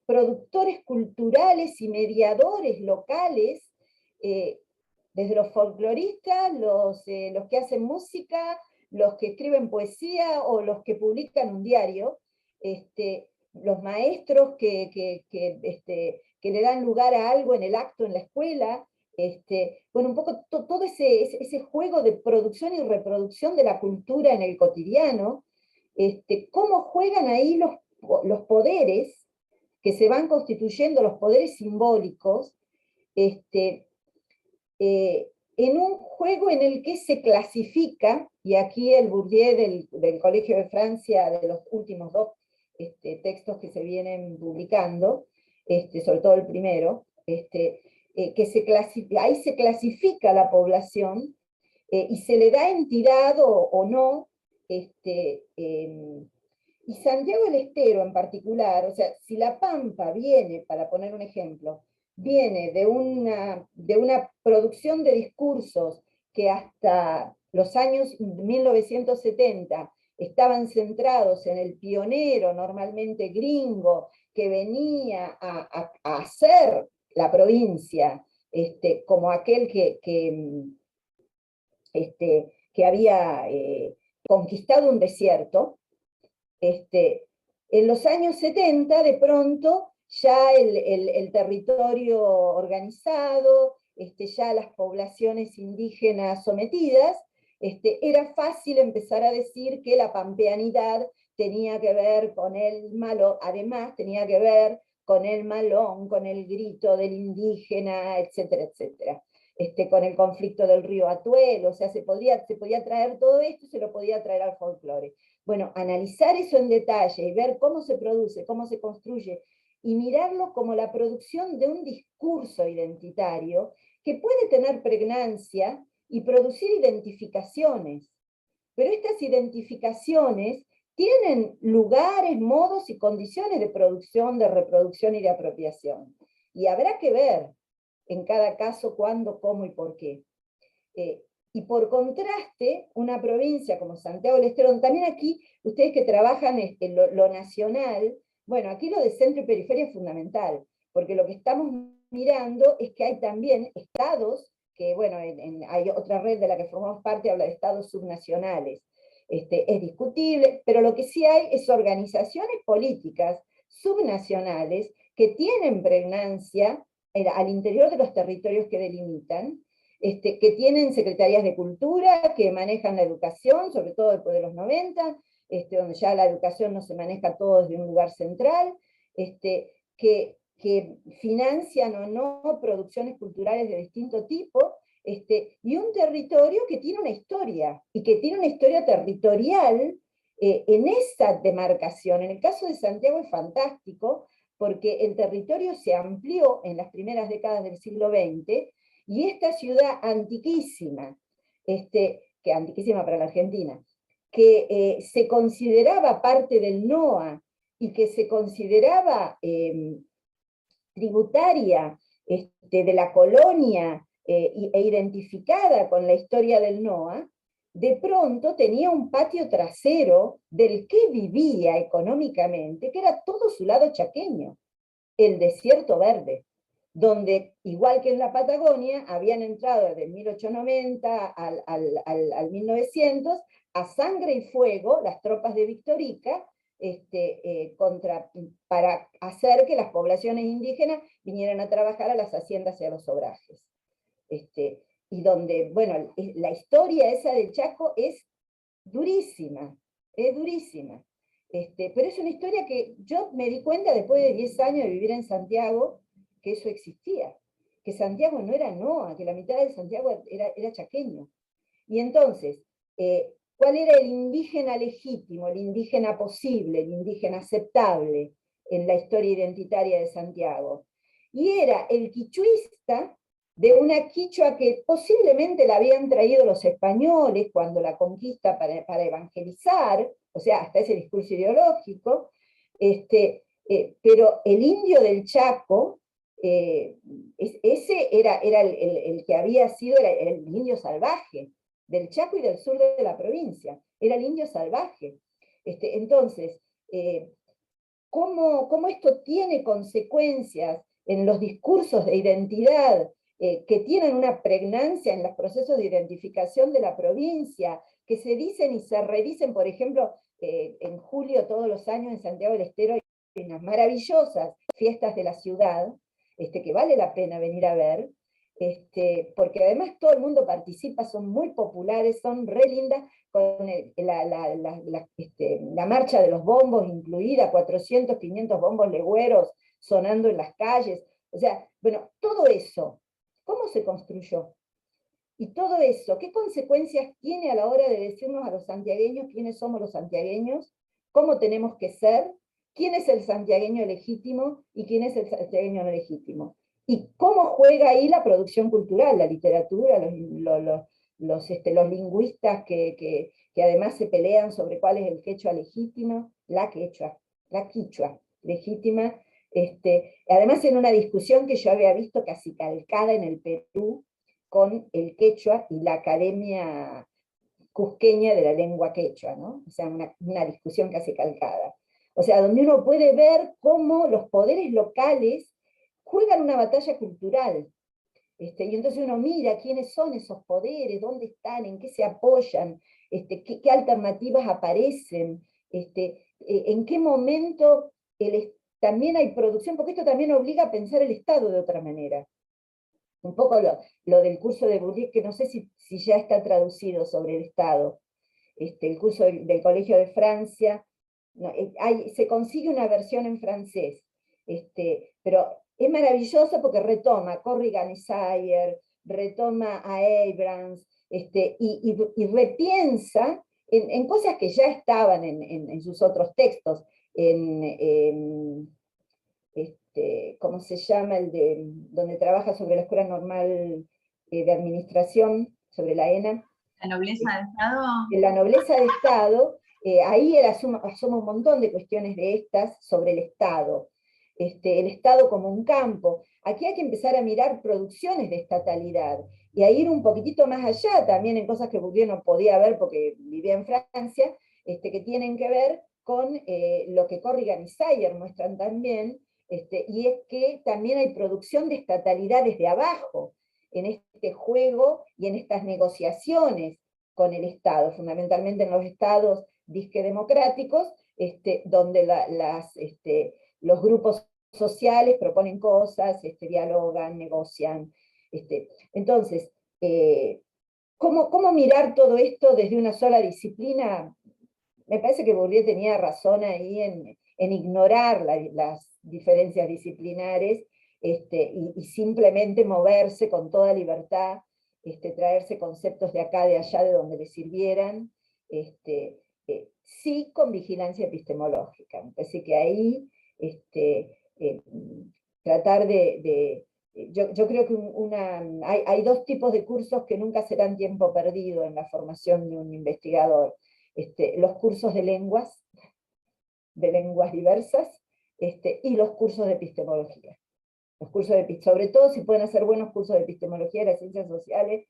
productores culturales y mediadores locales, desde los folcloristas, los que hacen música, los que escriben poesía o los que publican un diario, los maestros que le dan lugar a algo en el acto en la escuela, bueno, un poco todo ese juego de producción y reproducción de la cultura en el cotidiano, cómo juegan ahí los poderes que se van constituyendo, los poderes simbólicos, en un juego en el que se clasifica, y aquí el Bourdieu del Colegio de Francia, de los últimos dos textos que se vienen publicando, sobre todo el primero, ahí se clasifica la población, y se le da entidad o no, y Santiago del Estero en particular, o sea, si La Pampa viene, para poner un ejemplo, viene de una producción de discursos que hasta los años 1970 estaban centrados en el pionero, normalmente gringo, que venía a hacer la provincia, como aquel que había conquistado un desierto. En los años 70, de pronto, ya el territorio organizado, ya las poblaciones indígenas sometidas, era fácil empezar a decir que la pampeanidad tenía que ver con el malón, además tenía que ver con el malón, con el grito del indígena, etcétera, etcétera. Con el conflicto del río Atuel, o sea, se podía traer todo esto, se lo podía traer al folclore. Bueno, analizar eso en detalle y ver cómo se produce, cómo se construye, y mirarlo como la producción de un discurso identitario que puede tener pregnancia y producir identificaciones. Pero estas identificaciones tienen lugares, modos y condiciones de producción, de reproducción y de apropiación. Y habrá que ver en cada caso cuándo, cómo y por qué. Y por contraste, una provincia como Santiago del Estero, también aquí, ustedes que trabajan en lo nacional, bueno, aquí lo de centro y periferia es fundamental, porque lo que estamos mirando es que hay también estados, que bueno, hay otra red de la que formamos parte, habla de estados subnacionales. Es discutible, pero lo que sí hay es organizaciones políticas subnacionales que tienen pregnancia al interior de los territorios que delimitan, que tienen secretarías de cultura, que manejan la educación, sobre todo después de los 90, donde ya la educación no se maneja todo desde un lugar central, que financian o no producciones culturales de distinto tipo, y un territorio que tiene una historia, y que tiene una historia territorial en esa demarcación. En el caso de Santiago es fantástico, porque el territorio se amplió en las primeras décadas del siglo XX, y esta ciudad antiquísima, que antiquísima para la Argentina, que se consideraba parte del NOA, y que se consideraba tributaria de la colonia, e identificada con la historia del NOA, de pronto tenía un patio trasero del que vivía económicamente, que era todo su lado chaqueño, el desierto verde, donde, igual que en la Patagonia, habían entrado desde 1890 al 1900 a sangre y fuego las tropas de Victorica, para hacer que las poblaciones indígenas vinieran a trabajar a las haciendas y a los obrajes. Y donde, bueno, la historia esa del Chaco es durísima, es durísima. Pero es una historia que yo me di cuenta después de 10 años de vivir en Santiago, que eso existía, que Santiago no era Noa, que la mitad de Santiago era chaqueño. Y entonces, ¿cuál era el indígena legítimo, el indígena posible, el indígena aceptable en la historia identitaria de Santiago? Y era el quichuista de una quichua que posiblemente la habían traído los españoles cuando la conquista para evangelizar, o sea, hasta ese discurso ideológico, pero el indio del Chaco, ese era el que había sido el indio salvaje del Chaco y del sur de la provincia, era el indio salvaje. Entonces, ¿cómo esto tiene consecuencias en los discursos de identidad que tienen una pregnancia en los procesos de identificación de la provincia, que se dicen y se redicen? Por ejemplo, en julio todos los años en Santiago del Estero hay unas maravillosas fiestas de la ciudad, que vale la pena venir a ver, porque además todo el mundo participa, son muy populares, son re lindas, con la marcha de los bombos incluida, 400, 500 bombos legüeros sonando en las calles. O sea, bueno, todo eso, ¿cómo se construyó? Y todo eso, ¿qué consecuencias tiene a la hora de decirnos a los santiagueños quiénes somos los santiagueños, cómo tenemos que ser, quién es el santiagueño legítimo y quién es el santiagueño no legítimo? Y cómo juega ahí la producción cultural, la literatura, los lingüistas que además se pelean sobre cuál es el quechua legítimo, la quichua legítima. Además en una discusión que yo había visto casi calcada en el Perú con el quechua y la Academia Cusqueña de la Lengua Quechua, ¿no? O sea, una discusión casi calcada. O sea, donde uno puede ver cómo los poderes locales juegan una batalla cultural. Y entonces uno mira quiénes son esos poderes, dónde están, en qué se apoyan, qué alternativas aparecen, en qué momento también hay producción, porque esto también obliga a pensar el Estado de otra manera. Un poco lo del curso de Bourdieu, que no sé si ya está traducido sobre el Estado, el curso del Colegio de Francia, no, se consigue una versión en francés, pero es maravilloso porque retoma a Corrigan y Sayer, retoma a Abrams, y repiensa en cosas que ya estaban en sus otros textos, ¿cómo se llama? Donde trabaja sobre la Escuela Normal de Administración, sobre la ENA. ¿La nobleza de Estado? En la nobleza de Estado, ahí él asuma un montón de cuestiones de estas sobre el Estado. El Estado como un campo. Aquí hay que empezar a mirar producciones de estatalidad, y a ir un poquitito más allá también en cosas que Bourdieu no podía ver porque vivía en Francia, que tienen que ver con lo que Corrigan y Sayer muestran también, y es que también hay producción de estatalidad desde abajo, en este juego y en estas negociaciones con el Estado, fundamentalmente en los estados disque democráticos, donde los grupos sociales proponen cosas, dialogan, negocian. Entonces, ¿cómo mirar todo esto desde una sola disciplina? Me parece que Bourdieu tenía razón ahí en ignorar las diferencias disciplinares, y simplemente moverse con toda libertad, traerse conceptos de acá, de allá, de donde le sirvieran, sí con vigilancia epistemológica. Me parece que ahí tratar yo creo que hay dos tipos de cursos que nunca serán tiempo perdido en la formación de un investigador. Los cursos de lenguas diversas, y los cursos de epistemología. Sobre todo si pueden hacer buenos cursos de epistemología de las ciencias sociales,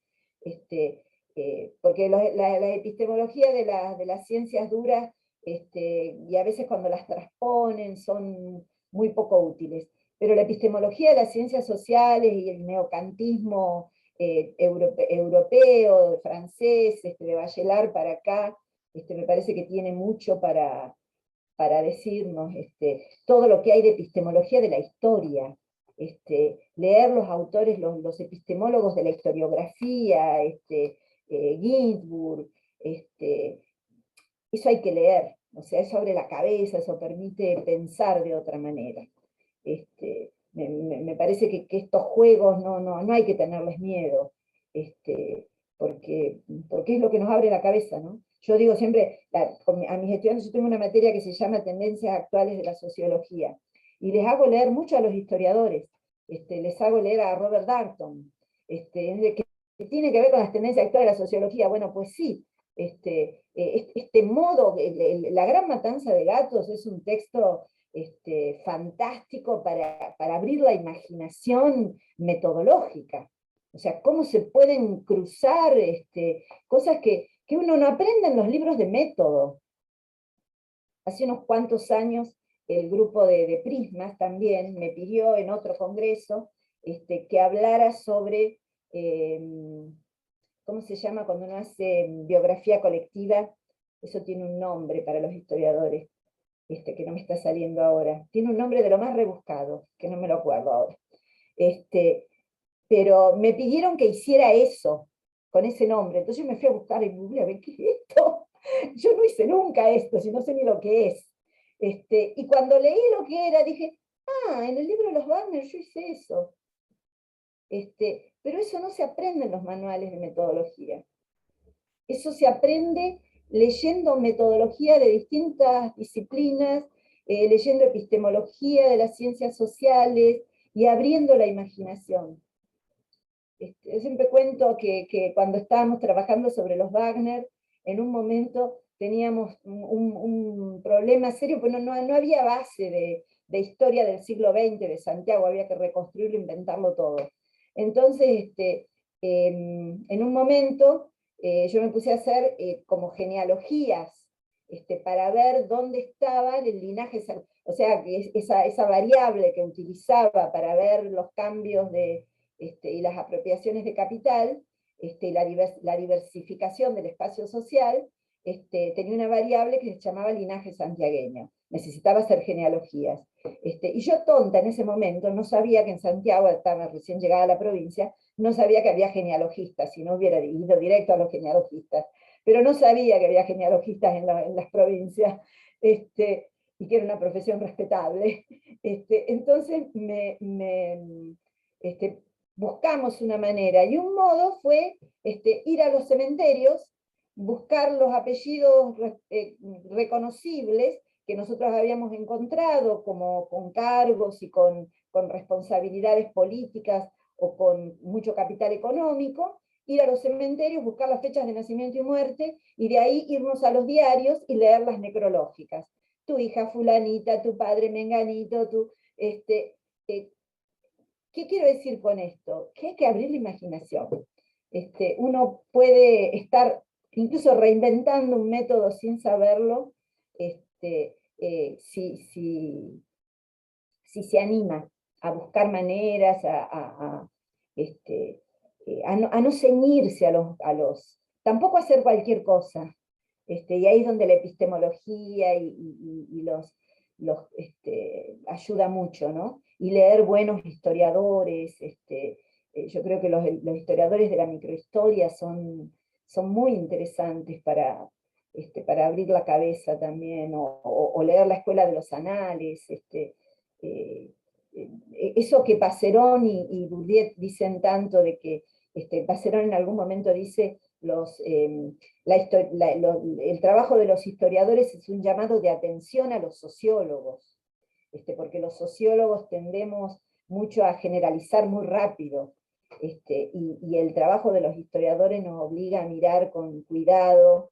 porque la epistemología de las ciencias duras, y a veces cuando las transponen son muy poco útiles, pero la epistemología de las ciencias sociales y el neocantismo europeo, francés, de Bachelard para acá, me parece que tiene mucho para decirnos todo lo que hay de epistemología de la historia. Leer los autores, los epistemólogos de la historiografía, Ginsburg, eso hay que leer, o sea, eso abre la cabeza, eso permite pensar de otra manera. Me parece que estos juegos no hay que tenerles miedo, porque es lo que nos abre la cabeza, ¿no? Yo digo siempre, a mis estudiantes, yo tengo una materia que se llama Tendencias Actuales de la Sociología, y les hago leer mucho a los historiadores, les hago leer a Robert Darnton, que tiene que ver con las tendencias actuales de la sociología. Bueno, pues sí, este modo, La Gran Matanza de Gatos es un texto fantástico para abrir la imaginación metodológica. O sea, cómo se pueden cruzar cosas que uno no aprende en los libros de método. Hace unos cuantos años el grupo de Prismas también me pidió en otro congreso que hablara sobre, ¿cómo se llama cuando uno hace biografía colectiva? Eso tiene un nombre para los historiadores, que no me está saliendo ahora. Tiene un nombre de lo más rebuscado, que no me lo acuerdo ahora. Pero me pidieron que hiciera eso, con ese nombre. Entonces yo me fui a buscar en Google a ver qué es esto. Yo no hice nunca esto, si no sé ni lo que es. Y cuando leí lo que era, dije, en el libro de los Wagner yo hice eso. Pero eso no se aprende en los manuales de metodología. Eso se aprende leyendo metodología de distintas disciplinas, leyendo epistemología de las ciencias sociales y abriendo la imaginación. Yo siempre cuento que cuando estábamos trabajando sobre los Wagner, en un momento teníamos un problema serio, porque no había base de historia del siglo XX de Santiago, había que reconstruirlo, inventarlo todo. Entonces, en un momento, yo me puse a hacer como genealogías, para ver dónde estaba el linaje, o sea, que esa variable que utilizaba para ver los cambios y las apropiaciones de capital, y la diversificación del espacio social, tenía una variable que se llamaba linaje santiagueño. Necesitaba hacer genealogías. Y yo, tonta en ese momento, no sabía que en Santiago, estaba recién llegada a la provincia, no sabía que había genealogistas, si no hubiera ido directo a los genealogistas. Pero no sabía que había genealogistas en las provincias, y que era una profesión respetable. Entonces buscamos una manera, y un modo fue ir a los cementerios, buscar los apellidos reconocibles que nosotros habíamos encontrado, como con cargos y con responsabilidades políticas o con mucho capital económico, ir a los cementerios, buscar las fechas de nacimiento y muerte, y de ahí irnos a los diarios y leer las necrológicas. Tu hija fulanita, tu padre menganito, ¿qué quiero decir con esto? Que hay que abrir la imaginación. Uno puede estar incluso reinventando un método sin saberlo, si se anima a buscar maneras, a no ceñirse a los... Tampoco hacer cualquier cosa. Y ahí es donde la epistemología y los ayuda mucho, ¿no? Y leer buenos historiadores. Yo creo que los historiadores de la microhistoria son muy interesantes para abrir la cabeza también, o leer la escuela de los anales. Eso que Passerón y Bourdieu dicen tanto, de que Passerón en algún momento dice, el trabajo de los historiadores es un llamado de atención a los sociólogos, porque los sociólogos tendemos mucho a generalizar muy rápido, y el trabajo de los historiadores nos obliga a mirar con cuidado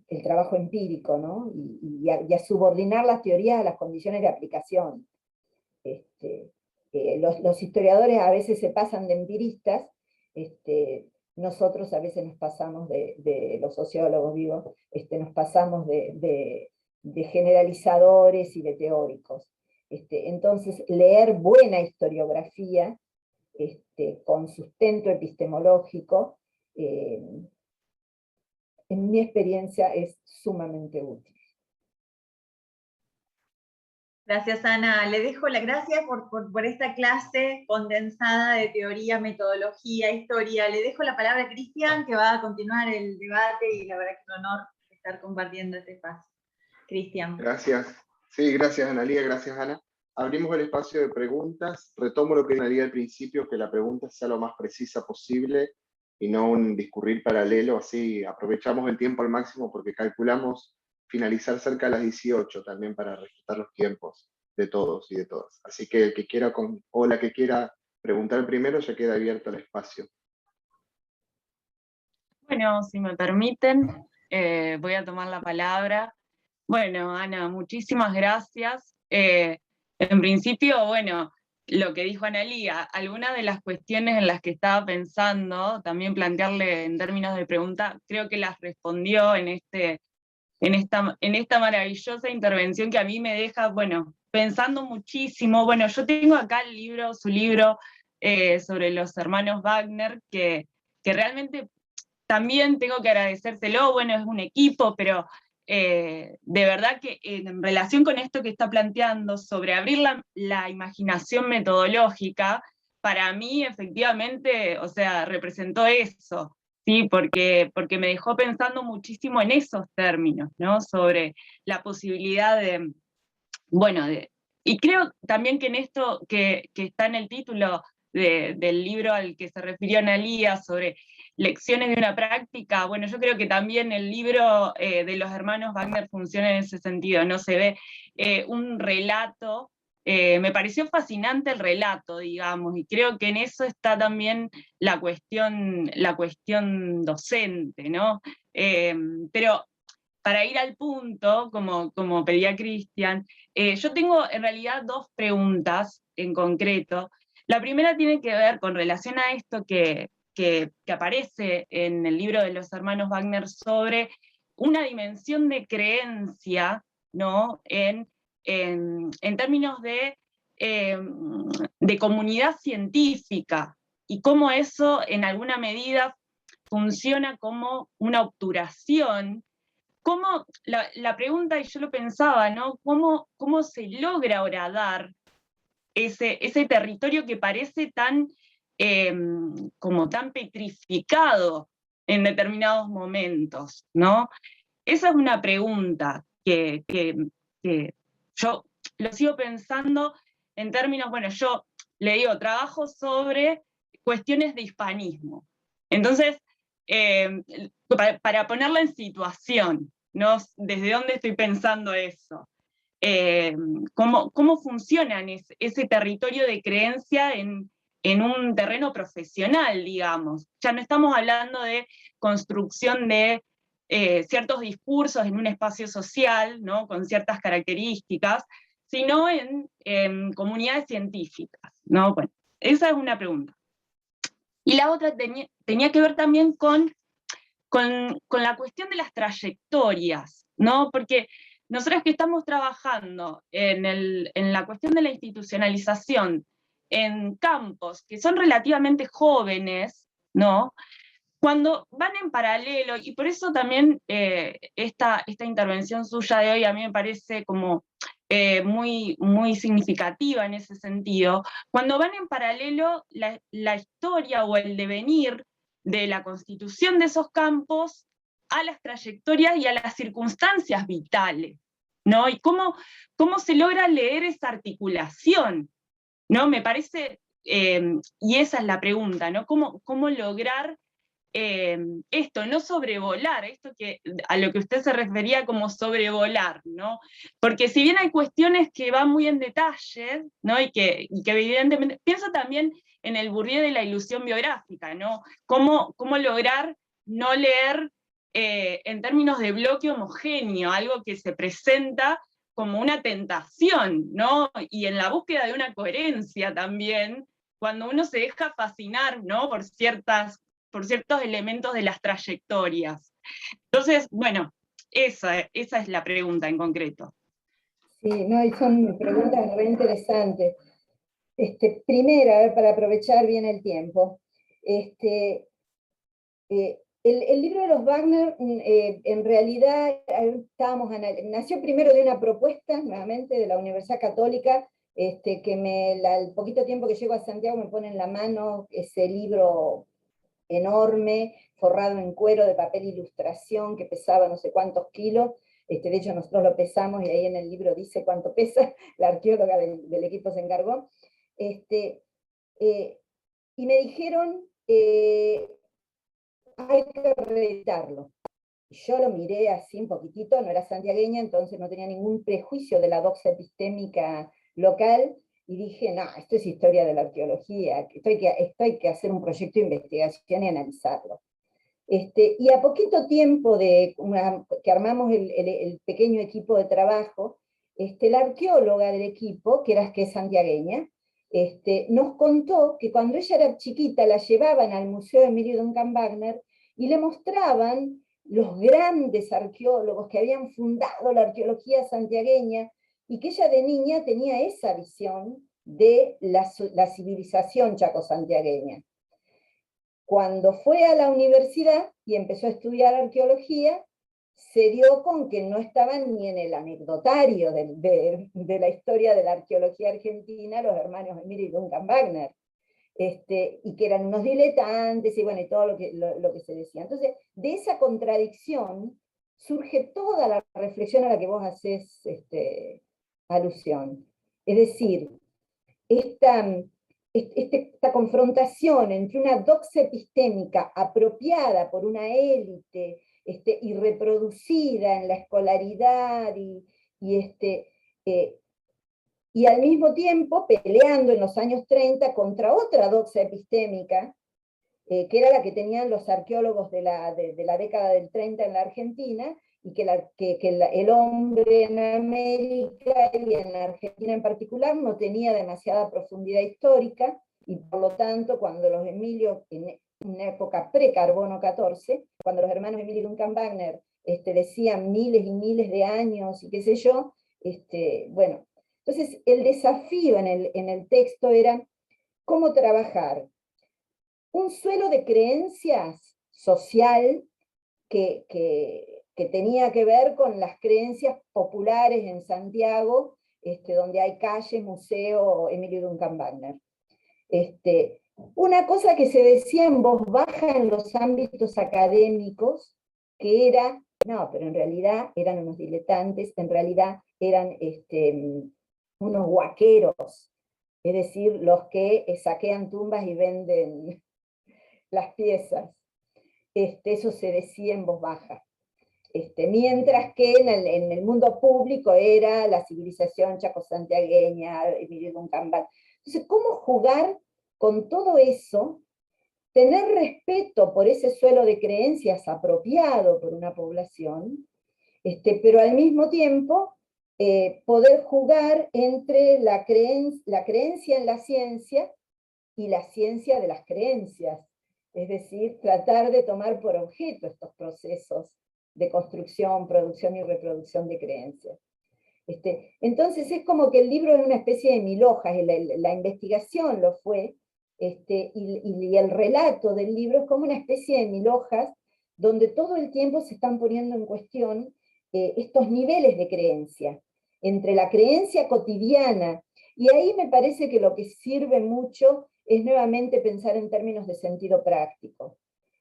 el trabajo empírico, ¿no? y a subordinar las teorías a las condiciones de aplicación. Los historiadores a veces se pasan de empiristas, nosotros a veces nos pasamos de los sociólogos, digo, nos pasamos de generalizadores y de teóricos. Entonces, leer buena historiografía, con sustento epistemológico, en mi experiencia es sumamente útil. Gracias, Ana. Le dejo las gracias por esta clase condensada de teoría, metodología, historia. Le dejo la palabra a Cristian, que va a continuar el debate, y la verdad que es un honor estar compartiendo este espacio. Cristian. Gracias. Sí, gracias, Analía, gracias, Ana. Abrimos el espacio de preguntas. Retomo lo que Analía al principio, que la pregunta sea lo más precisa posible y no un discurrir paralelo, así aprovechamos el tiempo al máximo porque calculamos finalizar cerca de las 18 también para respetar los tiempos de todos y de todas. Así que el que quiera o la que quiera preguntar primero, ya queda abierto el espacio. Bueno, si me permiten, voy a tomar la palabra. Bueno, Ana, muchísimas gracias. En principio, bueno, lo que dijo Analía, algunas de las cuestiones en las que estaba pensando, también plantearle en términos de pregunta, creo que las respondió en esta maravillosa intervención que a mí me deja, bueno, pensando muchísimo. Bueno, yo tengo acá su libro sobre los hermanos Wagner, que realmente también tengo que agradecérselo. Bueno, es un equipo, pero de verdad que en relación con esto que está planteando sobre abrir la imaginación metodológica, para mí efectivamente, o sea, representó eso, ¿sí? Porque me dejó pensando muchísimo en esos términos, ¿no? Sobre la posibilidad de, bueno, y creo también que en esto que está en el título del libro al que se refirió Analía, sobre lecciones de una práctica, bueno, yo creo que también el libro de los hermanos Wagner funciona en ese sentido, ¿no? Se ve un relato, me pareció fascinante el relato, digamos, y creo que en eso está también la cuestión docente, ¿no? Pero para ir al punto, como pedía Cristian, yo tengo en realidad dos preguntas en concreto. La primera tiene que ver con relación a esto que aparece en el libro de los hermanos Wagner sobre una dimensión de creencia, ¿no? En términos de comunidad científica, y cómo eso en alguna medida funciona como una obturación. ¿Cómo, la pregunta, y yo lo pensaba, ¿no? ¿Cómo se logra horadar ese territorio que parece tan, como tan petrificado en determinados momentos, ¿no? Esa es una pregunta que yo lo sigo pensando en términos, bueno, yo le digo, trabajo sobre cuestiones de hispanismo. Entonces, para ponerla en situación, ¿no? ¿Desde dónde estoy pensando eso? ¿Cómo funciona ese territorio de creencia en un terreno profesional, digamos? Ya no estamos hablando de construcción de ciertos discursos en un espacio social, ¿no? Con ciertas características, sino en comunidades científicas, ¿no? Bueno, esa es una pregunta. Y la otra tenía que ver también con la cuestión de las trayectorias, ¿no? Porque nosotros que estamos trabajando en la cuestión de la institucionalización en campos que son relativamente jóvenes, ¿no? Cuando van en paralelo, y por eso también esta intervención suya de hoy a mí me parece como muy, muy significativa en ese sentido, cuando van en paralelo la historia o el devenir de la constitución de esos campos a las trayectorias y a las circunstancias vitales, ¿no? Y cómo se logra leer esa articulación, ¿no? Me parece, y esa es la pregunta, ¿no? ¿Cómo lograr esto, no sobrevolar, esto a lo que usted se refería como sobrevolar, ¿no? Porque si bien hay cuestiones que van muy en detalle, ¿no? Y que evidentemente, pienso también en el Bourdieu de la ilusión biográfica, ¿no? ¿Cómo lograr no leer en términos de bloque homogéneo, algo que se presenta como una tentación, ¿no? Y en la búsqueda de una coherencia también, cuando uno se deja fascinar, ¿no? por ciertos elementos de las trayectorias. Entonces, bueno, esa es la pregunta en concreto. Sí, no, y son preguntas re interesantes. Primero, a ver, para aprovechar bien el tiempo, el libro de los Wagner, en realidad, nació primero de una propuesta, nuevamente, de la Universidad Católica, que el poquito tiempo que llego a Santiago me pone en la mano ese libro enorme, forrado en cuero de papel ilustración, que pesaba no sé cuántos kilos. De hecho, nosotros lo pesamos y ahí en el libro dice cuánto pesa, la arqueóloga del equipo se encargó. Y me dijeron, hay que reeditarlo. Yo lo miré así un poquitito, no era santiagueña, entonces no tenía ningún prejuicio de la doxa epistémica local, y dije, no, esto es historia de la arqueología, esto hay que hacer un proyecto de investigación y analizarlo. Y a poquito tiempo que armamos el pequeño equipo de trabajo, la arqueóloga del equipo, que es santiagueña, nos contó que cuando ella era chiquita la llevaban al Museo Emilio Duncan Wagner y le mostraban los grandes arqueólogos que habían fundado la arqueología santiagueña, y que ella de niña tenía esa visión de la civilización chaco-santiagueña. Cuando fue a la universidad y empezó a estudiar arqueología, se dio con que no estaban ni en el anecdotario de la historia de la arqueología argentina los hermanos Emilio y Duncan Wagner, y que eran unos diletantes, y bueno, y todo lo que se decía. Entonces, de esa contradicción surge toda la reflexión a la que vos haces alusión. Es decir, esta confrontación entre una doxa epistémica apropiada por una élite y reproducida en la escolaridad y al mismo tiempo peleando en los años 30 contra otra doxa epistémica, que era la que tenían los arqueólogos de la década del 30 en la Argentina, y que el hombre en América y en la Argentina en particular no tenía demasiada profundidad histórica, y por lo tanto cuando los Emilios, en una época pre-Carbono 14, cuando los hermanos Emilio y Duncan Wagner decían miles y miles de años y qué sé yo, bueno, entonces el desafío en el texto era cómo trabajar un suelo de creencias social que tenía que ver con las creencias populares en Santiago, donde hay calle, museo, Emilio Duncan Wagner. Una cosa que se decía en voz baja en los ámbitos académicos, que era, no, pero en realidad eran unos diletantes, en realidad eran unos huaqueros, es decir, los que saquean tumbas y venden las piezas. Eso se decía en voz baja. Mientras que en el mundo público era la civilización chaco-santiagueña, Emilio Duncan Wagner. Entonces, ¿cómo jugar con todo eso? Tener respeto por ese suelo de creencias apropiado por una población, pero al mismo tiempo poder jugar entre la creencia en la ciencia y la ciencia de las creencias. Es decir, tratar de tomar por objeto estos procesos de construcción, producción y reproducción de creencias. Entonces es como que el libro es una especie de mil hojas, la investigación lo fue, y el relato del libro es como una especie de mil hojas, donde todo el tiempo se están poniendo en cuestión estos niveles de creencia, entre la creencia cotidiana, y ahí me parece que lo que sirve mucho es nuevamente pensar en términos de sentido práctico.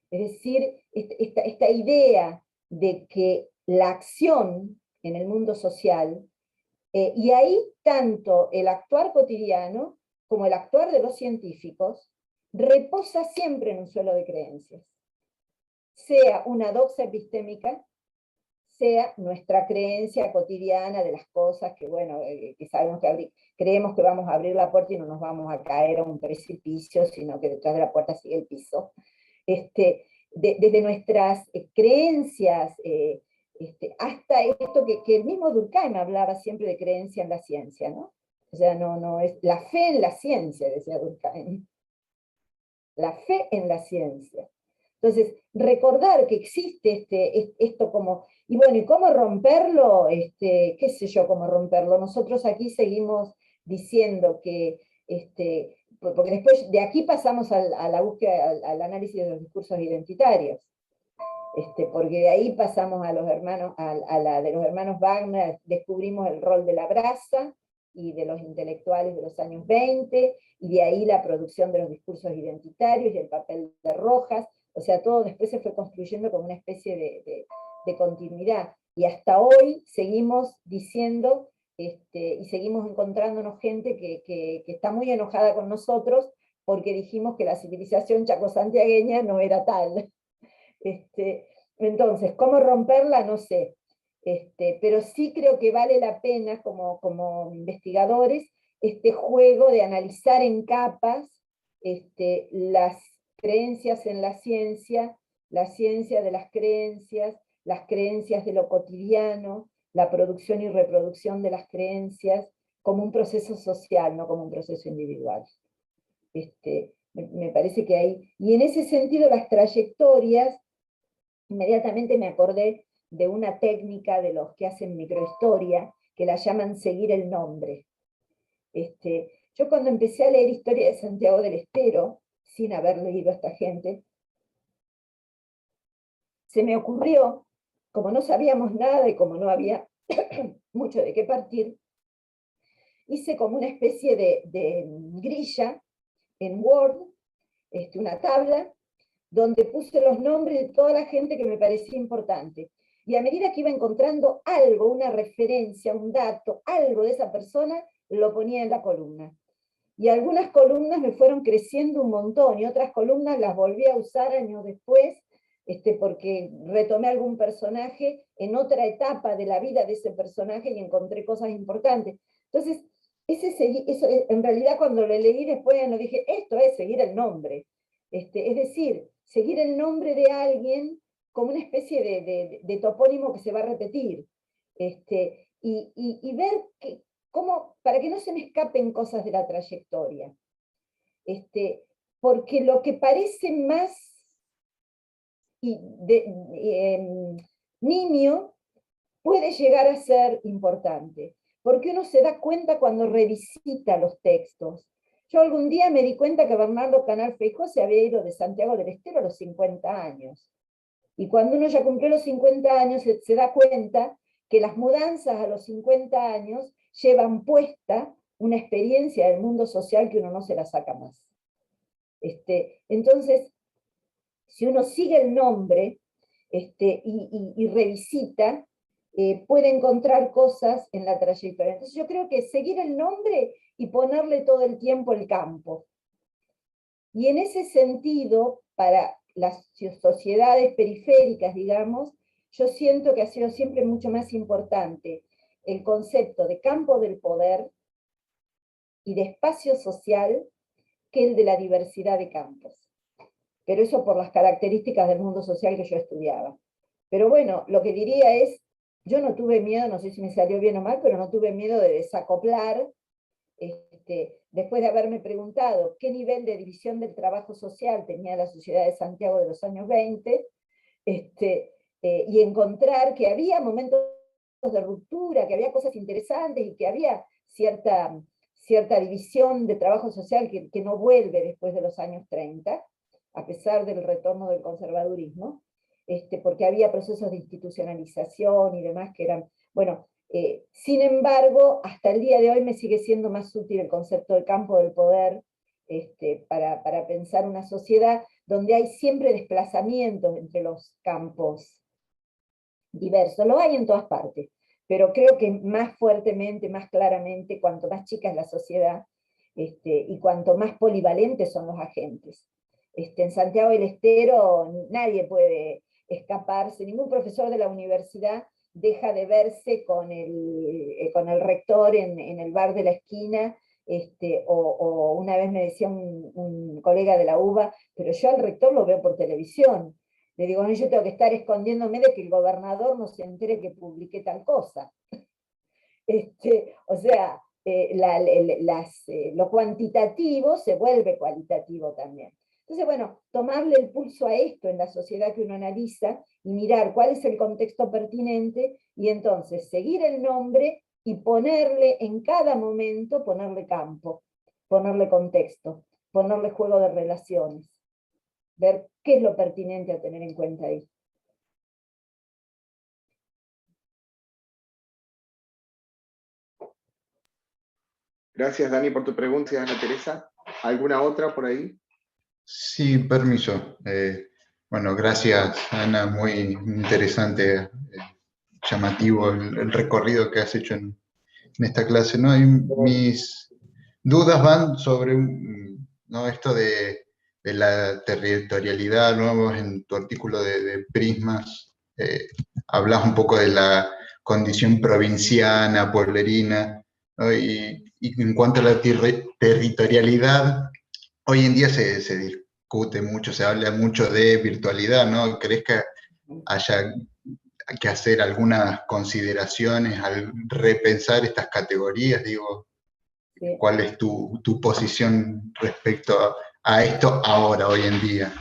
Es decir, esta idea de que la acción en el mundo social, y ahí tanto el actuar cotidiano como el actuar de los científicos, reposa siempre en un suelo de creencias. Sea una doxa epistémica, sea nuestra creencia cotidiana de las cosas que, bueno, que sabemos que creemos que vamos a abrir la puerta y no nos vamos a caer a un precipicio, sino que detrás de la puerta sigue el piso. Desde nuestras creencias, hasta esto que el mismo Durkheim hablaba siempre de creencia en la ciencia, ¿no? O sea, no es la fe en la ciencia, decía Durkheim. La fe en la ciencia. Entonces, recordar que existe esto como, y bueno, ¿y cómo romperlo? Qué sé yo, cómo romperlo. Nosotros aquí seguimos diciendo que, porque después de aquí pasamos a la búsqueda, al análisis de los discursos identitarios. Porque de ahí pasamos a los hermanos, a la de los hermanos Wagner, descubrimos el rol de la brasa y de los intelectuales de los años 20, y de ahí la producción de los discursos identitarios y el papel de Rojas. O sea, todo después se fue construyendo como una especie de continuidad. Y hasta hoy seguimos diciendo, y seguimos encontrándonos gente que está muy enojada con nosotros porque dijimos que la civilización chaco-santiagueña no era tal. Entonces, ¿cómo romperla? No sé. Pero sí creo que vale la pena como investigadores este juego de analizar en capas las creencias en la ciencia de las creencias de lo cotidiano, la producción y reproducción de las creencias como un proceso social, no como un proceso individual. Me parece que hay, y en ese sentido las trayectorias, inmediatamente me acordé de una técnica de los que hacen microhistoria, que la llaman seguir el nombre. Yo cuando empecé a leer historia de Santiago del Estero, sin haber leído a esta gente, se me ocurrió, como no sabíamos nada y como no había mucho de qué partir, hice como una especie de grilla en Word, una tabla, donde puse los nombres de toda la gente que me parecía importante. Y a medida que iba encontrando algo, una referencia, un dato, algo de esa persona, lo ponía en la columna. Y algunas columnas me fueron creciendo un montón, y otras columnas las volví a usar años después, porque retomé algún personaje en otra etapa de la vida de ese personaje y encontré cosas importantes. Entonces, eso, en realidad cuando lo leí después no dije, esto es seguir el nombre. Es decir, seguir el nombre de alguien como una especie de topónimo que se va a repetir. Y ver cómo, para que no se me escapen cosas de la trayectoria. Porque lo que parece más nimio puede llegar a ser importante. Porque uno se da cuenta cuando revisita los textos. Yo algún día me di cuenta que Bernardo Canal Feijó se había ido de Santiago del Estero a los 50 años. Y cuando uno ya cumplió los 50 años, se da cuenta que las mudanzas a los 50 años llevan puesta una experiencia del mundo social que uno no se la saca más. Entonces, si uno sigue el nombre y revisita, puede encontrar cosas en la trayectoria. Entonces yo creo que seguir el nombre y ponerle todo el tiempo el campo. Y en ese sentido, para las sociedades periféricas, digamos, yo siento que ha sido siempre mucho más importante el concepto de campo del poder y de espacio social que el de la diversidad de campos. Pero eso por las características del mundo social que yo estudiaba. Pero bueno, lo que diría es, yo no tuve miedo, no sé si me salió bien o mal, pero no tuve miedo de desacoplar, después de haberme preguntado qué nivel de división del trabajo social tenía la sociedad de Santiago de los años 20, y encontrar que había momentos de ruptura, que había cosas interesantes y que había cierta división de trabajo social que no vuelve después de los años 30, a pesar del retorno del conservadurismo, porque había procesos de institucionalización y demás que eran, bueno, sin embargo, hasta el día de hoy me sigue siendo más útil el concepto del campo del poder para pensar una sociedad donde hay siempre desplazamientos entre los campos diversos. Lo hay en todas partes, pero creo que más fuertemente, más claramente, cuanto más chica es la sociedad y cuanto más polivalentes son los agentes. En Santiago del Estero nadie puede escaparse, ningún profesor de la universidad deja de verse con el rector en el bar de la esquina, o una vez me decía un colega de la UBA, pero yo al rector lo veo por televisión. Le digo, no, yo tengo que estar escondiéndome de que el gobernador no se entere que publiqué tal cosa. O sea, lo cuantitativo se vuelve cualitativo también. Entonces, bueno, tomarle el pulso a esto en la sociedad que uno analiza y mirar cuál es el contexto pertinente y entonces seguir el nombre y ponerle en cada momento, ponerle campo, ponerle contexto, ponerle juego de relaciones, ver qué es lo pertinente a tener en cuenta ahí. Gracias, Dani, por tu pregunta, Ana Teresa. ¿Alguna otra por ahí? Sí, permiso. Bueno, gracias, Ana, muy interesante, llamativo el recorrido que has hecho en esta clase, ¿no? Y mis dudas van sobre, ¿no?, esto de la territorialidad, ¿no? En tu artículo de Prismas, hablas un poco de la condición provinciana, pueblerina, ¿no? Y en cuanto a la territorialidad, hoy en día se discute mucho, se habla mucho de virtualidad, ¿no? ¿Crees que haya que hacer algunas consideraciones al repensar estas categorías? Digo, Sí. ¿cuál es tu posición respecto a esto ahora, hoy en día?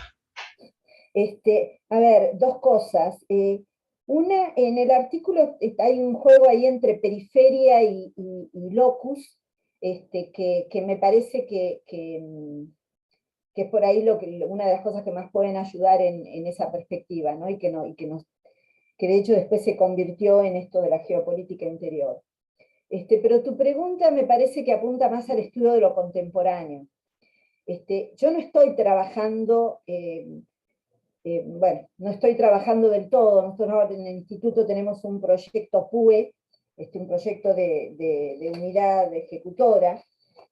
A ver, dos cosas. Una, en el artículo hay un juego ahí entre periferia y locus, que me parece que es por ahí una de las cosas que más pueden ayudar en esa perspectiva, ¿no? Que de hecho después se convirtió en esto de la geopolítica interior. Pero tu pregunta me parece que apunta más al estudio de lo contemporáneo. Yo no estoy trabajando, bueno, no estoy trabajando del todo. Nosotros en el instituto tenemos un proyecto PUE, un proyecto de unidad ejecutora,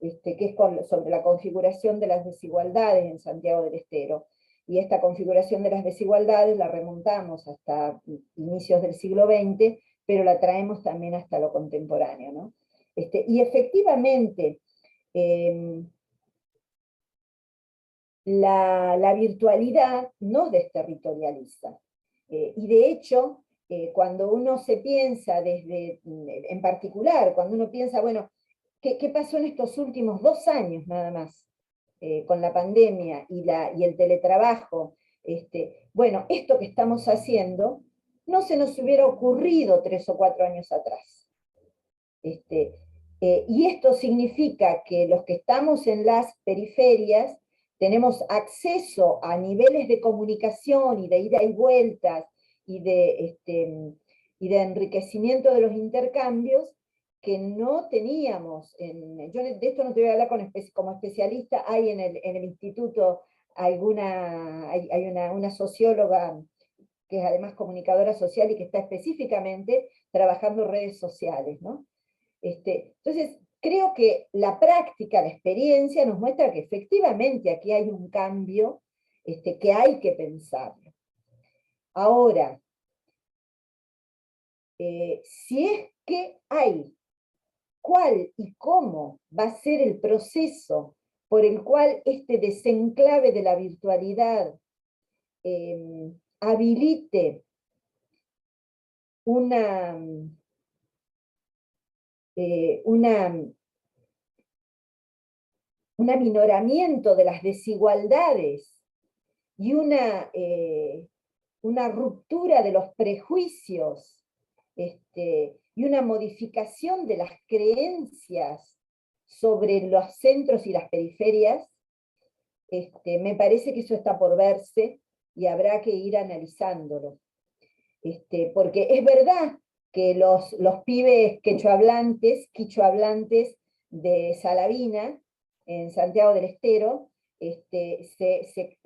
que es sobre la configuración de las desigualdades en Santiago del Estero. Y esta configuración de las desigualdades la remontamos hasta inicios del siglo XX, pero la traemos también hasta lo contemporáneo, ¿no? Y efectivamente, la virtualidad nos desterritorializa. Y de hecho, cuando uno se piensa en particular, cuando uno piensa, bueno, ¿qué pasó en estos últimos 2 años nada más? Con la pandemia y el teletrabajo. Bueno, esto que estamos haciendo no se nos hubiera ocurrido 3 o 4 años atrás. Y esto significa que los que estamos en las periferias tenemos acceso a niveles de comunicación y de ida y vueltas y de enriquecimiento de los intercambios que no teníamos. Yo de esto no te voy a hablar como especialista. Hay en el instituto hay una socióloga que es además comunicadora social y que está específicamente trabajando redes sociales, ¿no? Entonces, creo que la práctica, la experiencia nos muestra que efectivamente aquí hay un cambio que hay que pensarlo. Ahora, si es que hay, ¿cuál y cómo va a ser el proceso por el cual este desenclave de la virtualidad habilite un aminoramiento de las desigualdades y una ruptura de los prejuicios y una modificación de las creencias sobre los centros y las periferias? Me parece que eso está por verse y habrá que ir analizándolo. Porque es verdad que los pibes quichuahablantes de Salavina, en Santiago del Estero, se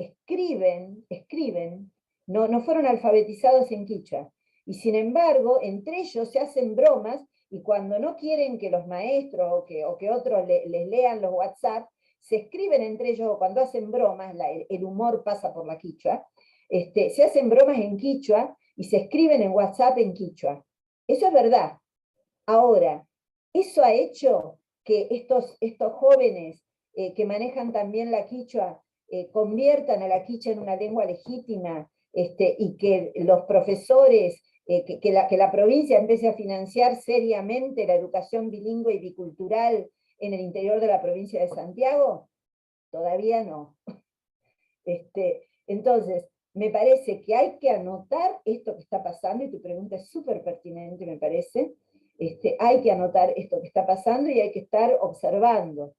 escriben, no fueron alfabetizados en quichua, y sin embargo, entre ellos se hacen bromas, y cuando no quieren que los maestros o que otros les lean los WhatsApp, se escriben entre ellos, o cuando hacen bromas, el humor pasa por la quichua, se hacen bromas en quichua, y se escriben en WhatsApp en quichua. Eso es verdad. Ahora, eso ha hecho que estos jóvenes que manejan también la quichua conviertan a la quichua en una lengua legítima, y que los profesores que la provincia empiece a financiar seriamente la educación bilingüe y bicultural en el interior de la provincia de Santiago? Todavía no. Entonces, me parece que hay que anotar esto que está pasando, y tu pregunta es súper pertinente, me parece. Hay que anotar esto que está pasando y hay que estar observando.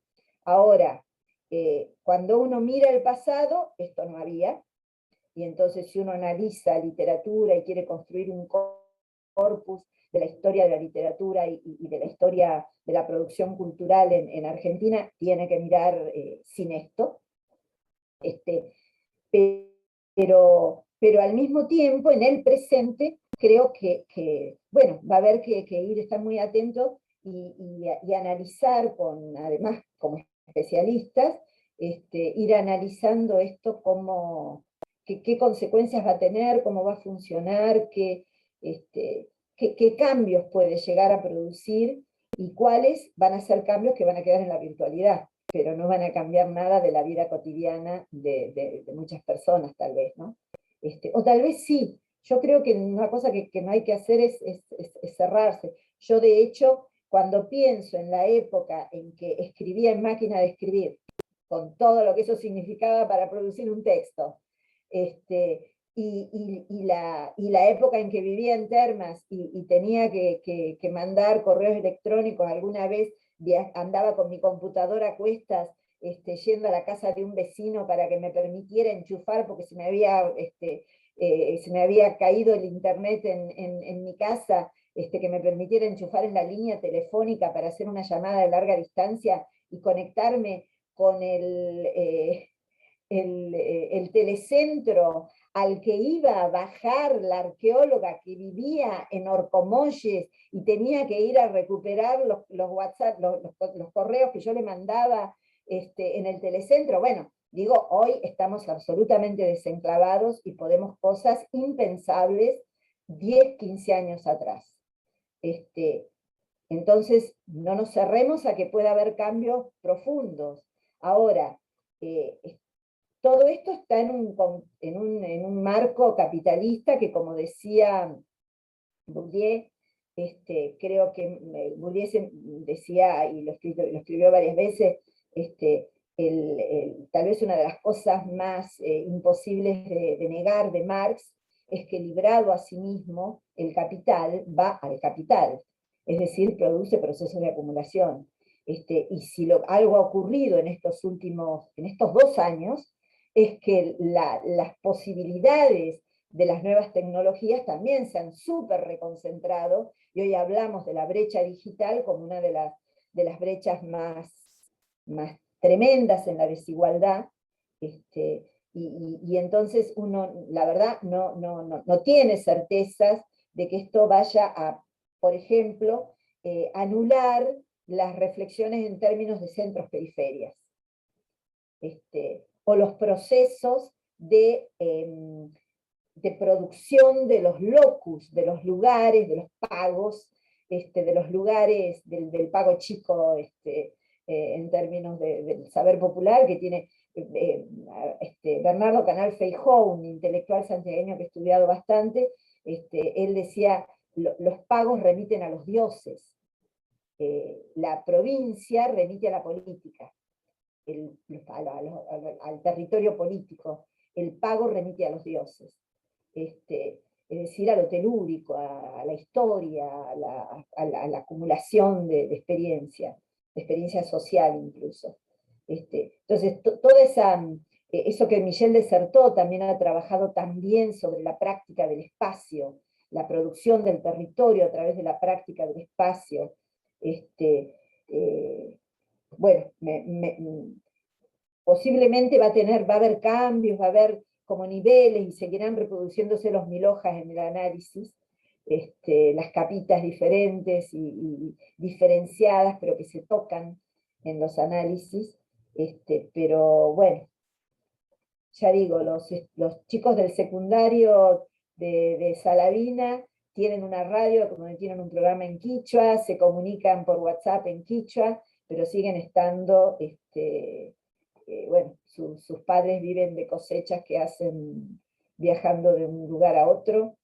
Ahora, cuando uno mira el pasado, esto no había, y entonces si uno analiza literatura y quiere construir un corpus de la historia de la literatura y de la historia de la producción cultural en Argentina, tiene que mirar sin esto. Pero al mismo tiempo, en el presente, creo que bueno, va a haber que estar muy atento y analizar, además como especialistas, ir analizando esto, qué consecuencias va a tener, cómo va a funcionar, qué cambios puede llegar a producir, y cuáles van a ser cambios que van a quedar en la virtualidad, pero no van a cambiar nada de la vida cotidiana de muchas personas, tal vez, ¿no? O tal vez sí. Yo creo que una cosa que no hay que hacer es cerrarse. Yo, de hecho, cuando pienso en la época en que escribía en máquina de escribir, con todo lo que eso significaba para producir un texto, y la época en que vivía en Termas y tenía que mandar correos electrónicos, alguna vez andaba con mi computadora a cuestas, yendo a la casa de un vecino para que me permitiera enchufar, porque se me había caído el internet en mi casa, que me permitiera enchufar en la línea telefónica para hacer una llamada de larga distancia y conectarme con el telecentro al que iba a bajar la arqueóloga que vivía en Orcomoyes y tenía que ir a recuperar los WhatsApp, los correos que yo le mandaba en el telecentro. Bueno, digo, hoy estamos absolutamente desenclavados y podemos cosas impensables 10, 15 años atrás. Entonces, no nos cerremos a que pueda haber cambios profundos. Ahora, todo esto está en un marco capitalista que, como decía Bourdieu, creo que Bourdieu decía, y lo escribió varias veces, tal vez una de las cosas más imposibles de negar de Marx es que, librado a sí mismo, el capital va al capital, es decir, produce procesos de acumulación. Y si algo ha ocurrido en estos 2 años, es que las posibilidades de las nuevas tecnologías también se han súper reconcentrado, y hoy hablamos de la brecha digital como una de las brechas más tremendas en la desigualdad, y entonces uno, la verdad, no tiene certezas de que esto vaya a, por ejemplo, anular las reflexiones en términos de centros-periferias, o los procesos de producción de los locus, de los lugares, de los pagos, de los lugares del pago chico, en términos del saber popular, que tiene Bernardo Canal Feijó, un intelectual santiagueño que he estudiado bastante. Él decía, los pagos remiten a los dioses, la provincia remite a la política, al territorio político, el pago remite a los dioses. Es decir, a lo telúrico, a la historia, a la acumulación de experiencia social incluso. Entonces, toda eso que Michel de Certeau también ha trabajado también sobre la práctica del espacio, la producción del territorio a través de la práctica del espacio. Bueno, posiblemente va a haber cambios, va a haber como niveles, y seguirán reproduciéndose los 1000 hojas en el análisis, las capitas diferentes y diferenciadas, pero que se tocan en los análisis. Pero bueno, ya digo, los chicos del secundario de Salavina tienen una radio donde tienen un programa en quichua, se comunican por WhatsApp en quichua, pero siguen estando, bueno, sus padres viven de cosechas que hacen viajando de un lugar a otro,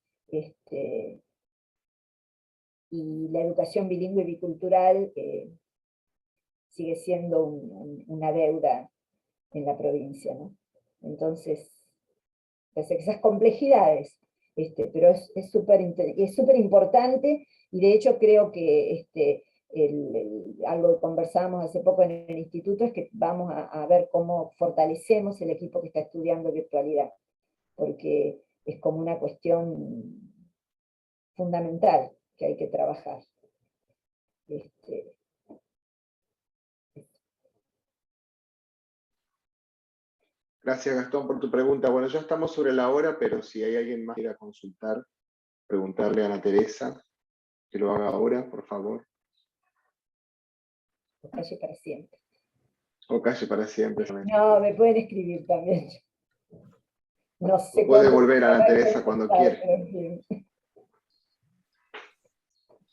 y la educación bilingüe y bicultural sigue siendo una deuda en la provincia, ¿no? Entonces, esas complejidades, pero es súper importante, y de hecho creo que algo que conversábamos hace poco en el instituto es que vamos a ver cómo fortalecemos el equipo que está estudiando virtualidad, porque es como una cuestión fundamental que hay que trabajar. Gracias, Gastón, por tu pregunta. Bueno, ya estamos sobre la hora, pero si hay alguien más que quiera consultar, preguntarle a Ana Teresa, que lo haga ahora, por favor. O calle para siempre. O calle para siempre. No, me pueden escribir también. No sé. Puede volver a Ana Teresa cuando quiera.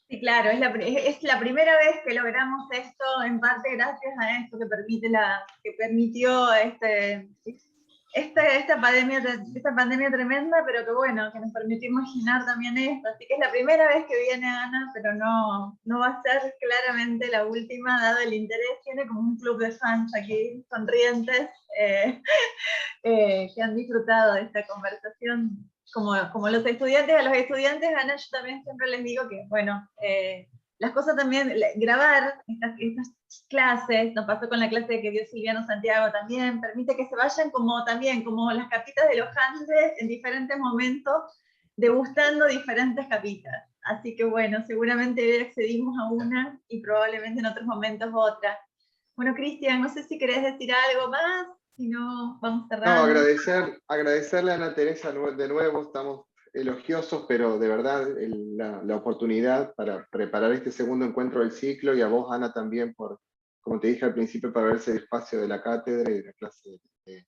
Sí, claro, es la primera vez que logramos esto, en parte gracias a esto que permitió esta pandemia tremenda, pero que bueno, que nos permitió imaginar también esto. Así que es la primera vez que viene Ana, pero no va a ser claramente la última, dado el interés. Tiene como un club de fans aquí, sonrientes, que han disfrutado de esta conversación. Como los estudiantes, a los estudiantes, Ana, yo también siempre les digo que, bueno, las cosas también, grabar estas clases, nos pasó con la clase que dio Silviano Santiago también, permite que se vayan como las capitas de los Andes en diferentes momentos, degustando diferentes capitas. Así que bueno, seguramente hoy accedimos a una y probablemente en otros momentos otra. Bueno, Cristian, no sé si querés decir algo más. Si no, vamos cerrando. No, agradecerle a Ana Teresa de nuevo, estamos elogiosos, pero de verdad la oportunidad para preparar este segundo encuentro del ciclo, y a vos, Ana, también por, como te dije al principio, para verse el espacio de la cátedra y de la clase de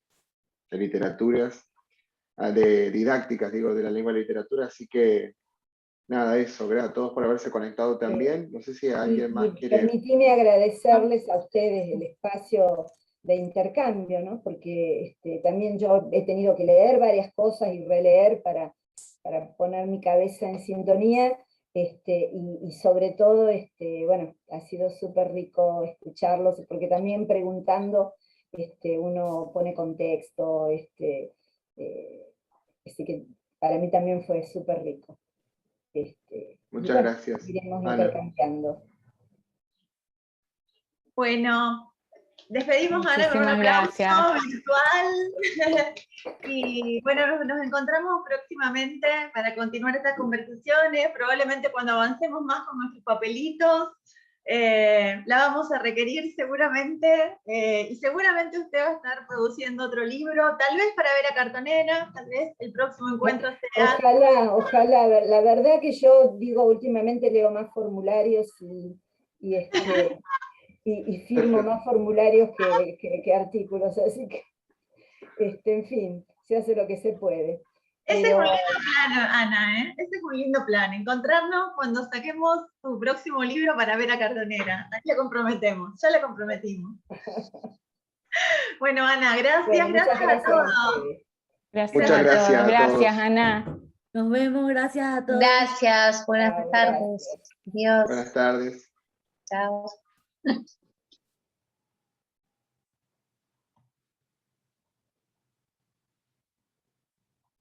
literaturas, de didácticas, digo, de la lengua y la literatura, así que nada, eso, gracias a todos por haberse conectado también. No sé si alguien más quiere... Permitime agradecerles a ustedes el espacio de intercambio, ¿no? Porque también yo he tenido que leer varias cosas y releer para poner mi cabeza en sintonía, y sobre todo, bueno, ha sido súper rico escucharlos, porque también preguntando uno pone contexto, así que para mí también fue súper rico. Muchas gracias, iremos Ana. intercambiando. Bueno, despedimos ahora con un aplauso virtual. Y bueno, nos encontramos próximamente para continuar estas conversaciones, probablemente cuando avancemos más con nuestros papelitos. La vamos a requerir seguramente, y seguramente usted va a estar produciendo otro libro, tal vez para ver a Cartonera, tal vez el próximo encuentro sea... Ojalá, la verdad que yo digo, últimamente leo más formularios y firmo más formularios que artículos, así que, en fin, se hace lo que se puede. Ese es un lindo plan, Ana, ¿eh? Ese es un lindo plan, encontrarnos cuando saquemos tu próximo libro para ver a Cartonera. Ahí le comprometemos, ya le comprometimos. Bueno, Ana, gracias, bueno, gracias a todos. Muchas gracias a todos. Gracias, Ana. Nos vemos, gracias a todos. Gracias, buenas tardes. Adiós. Buenas tardes. Chao.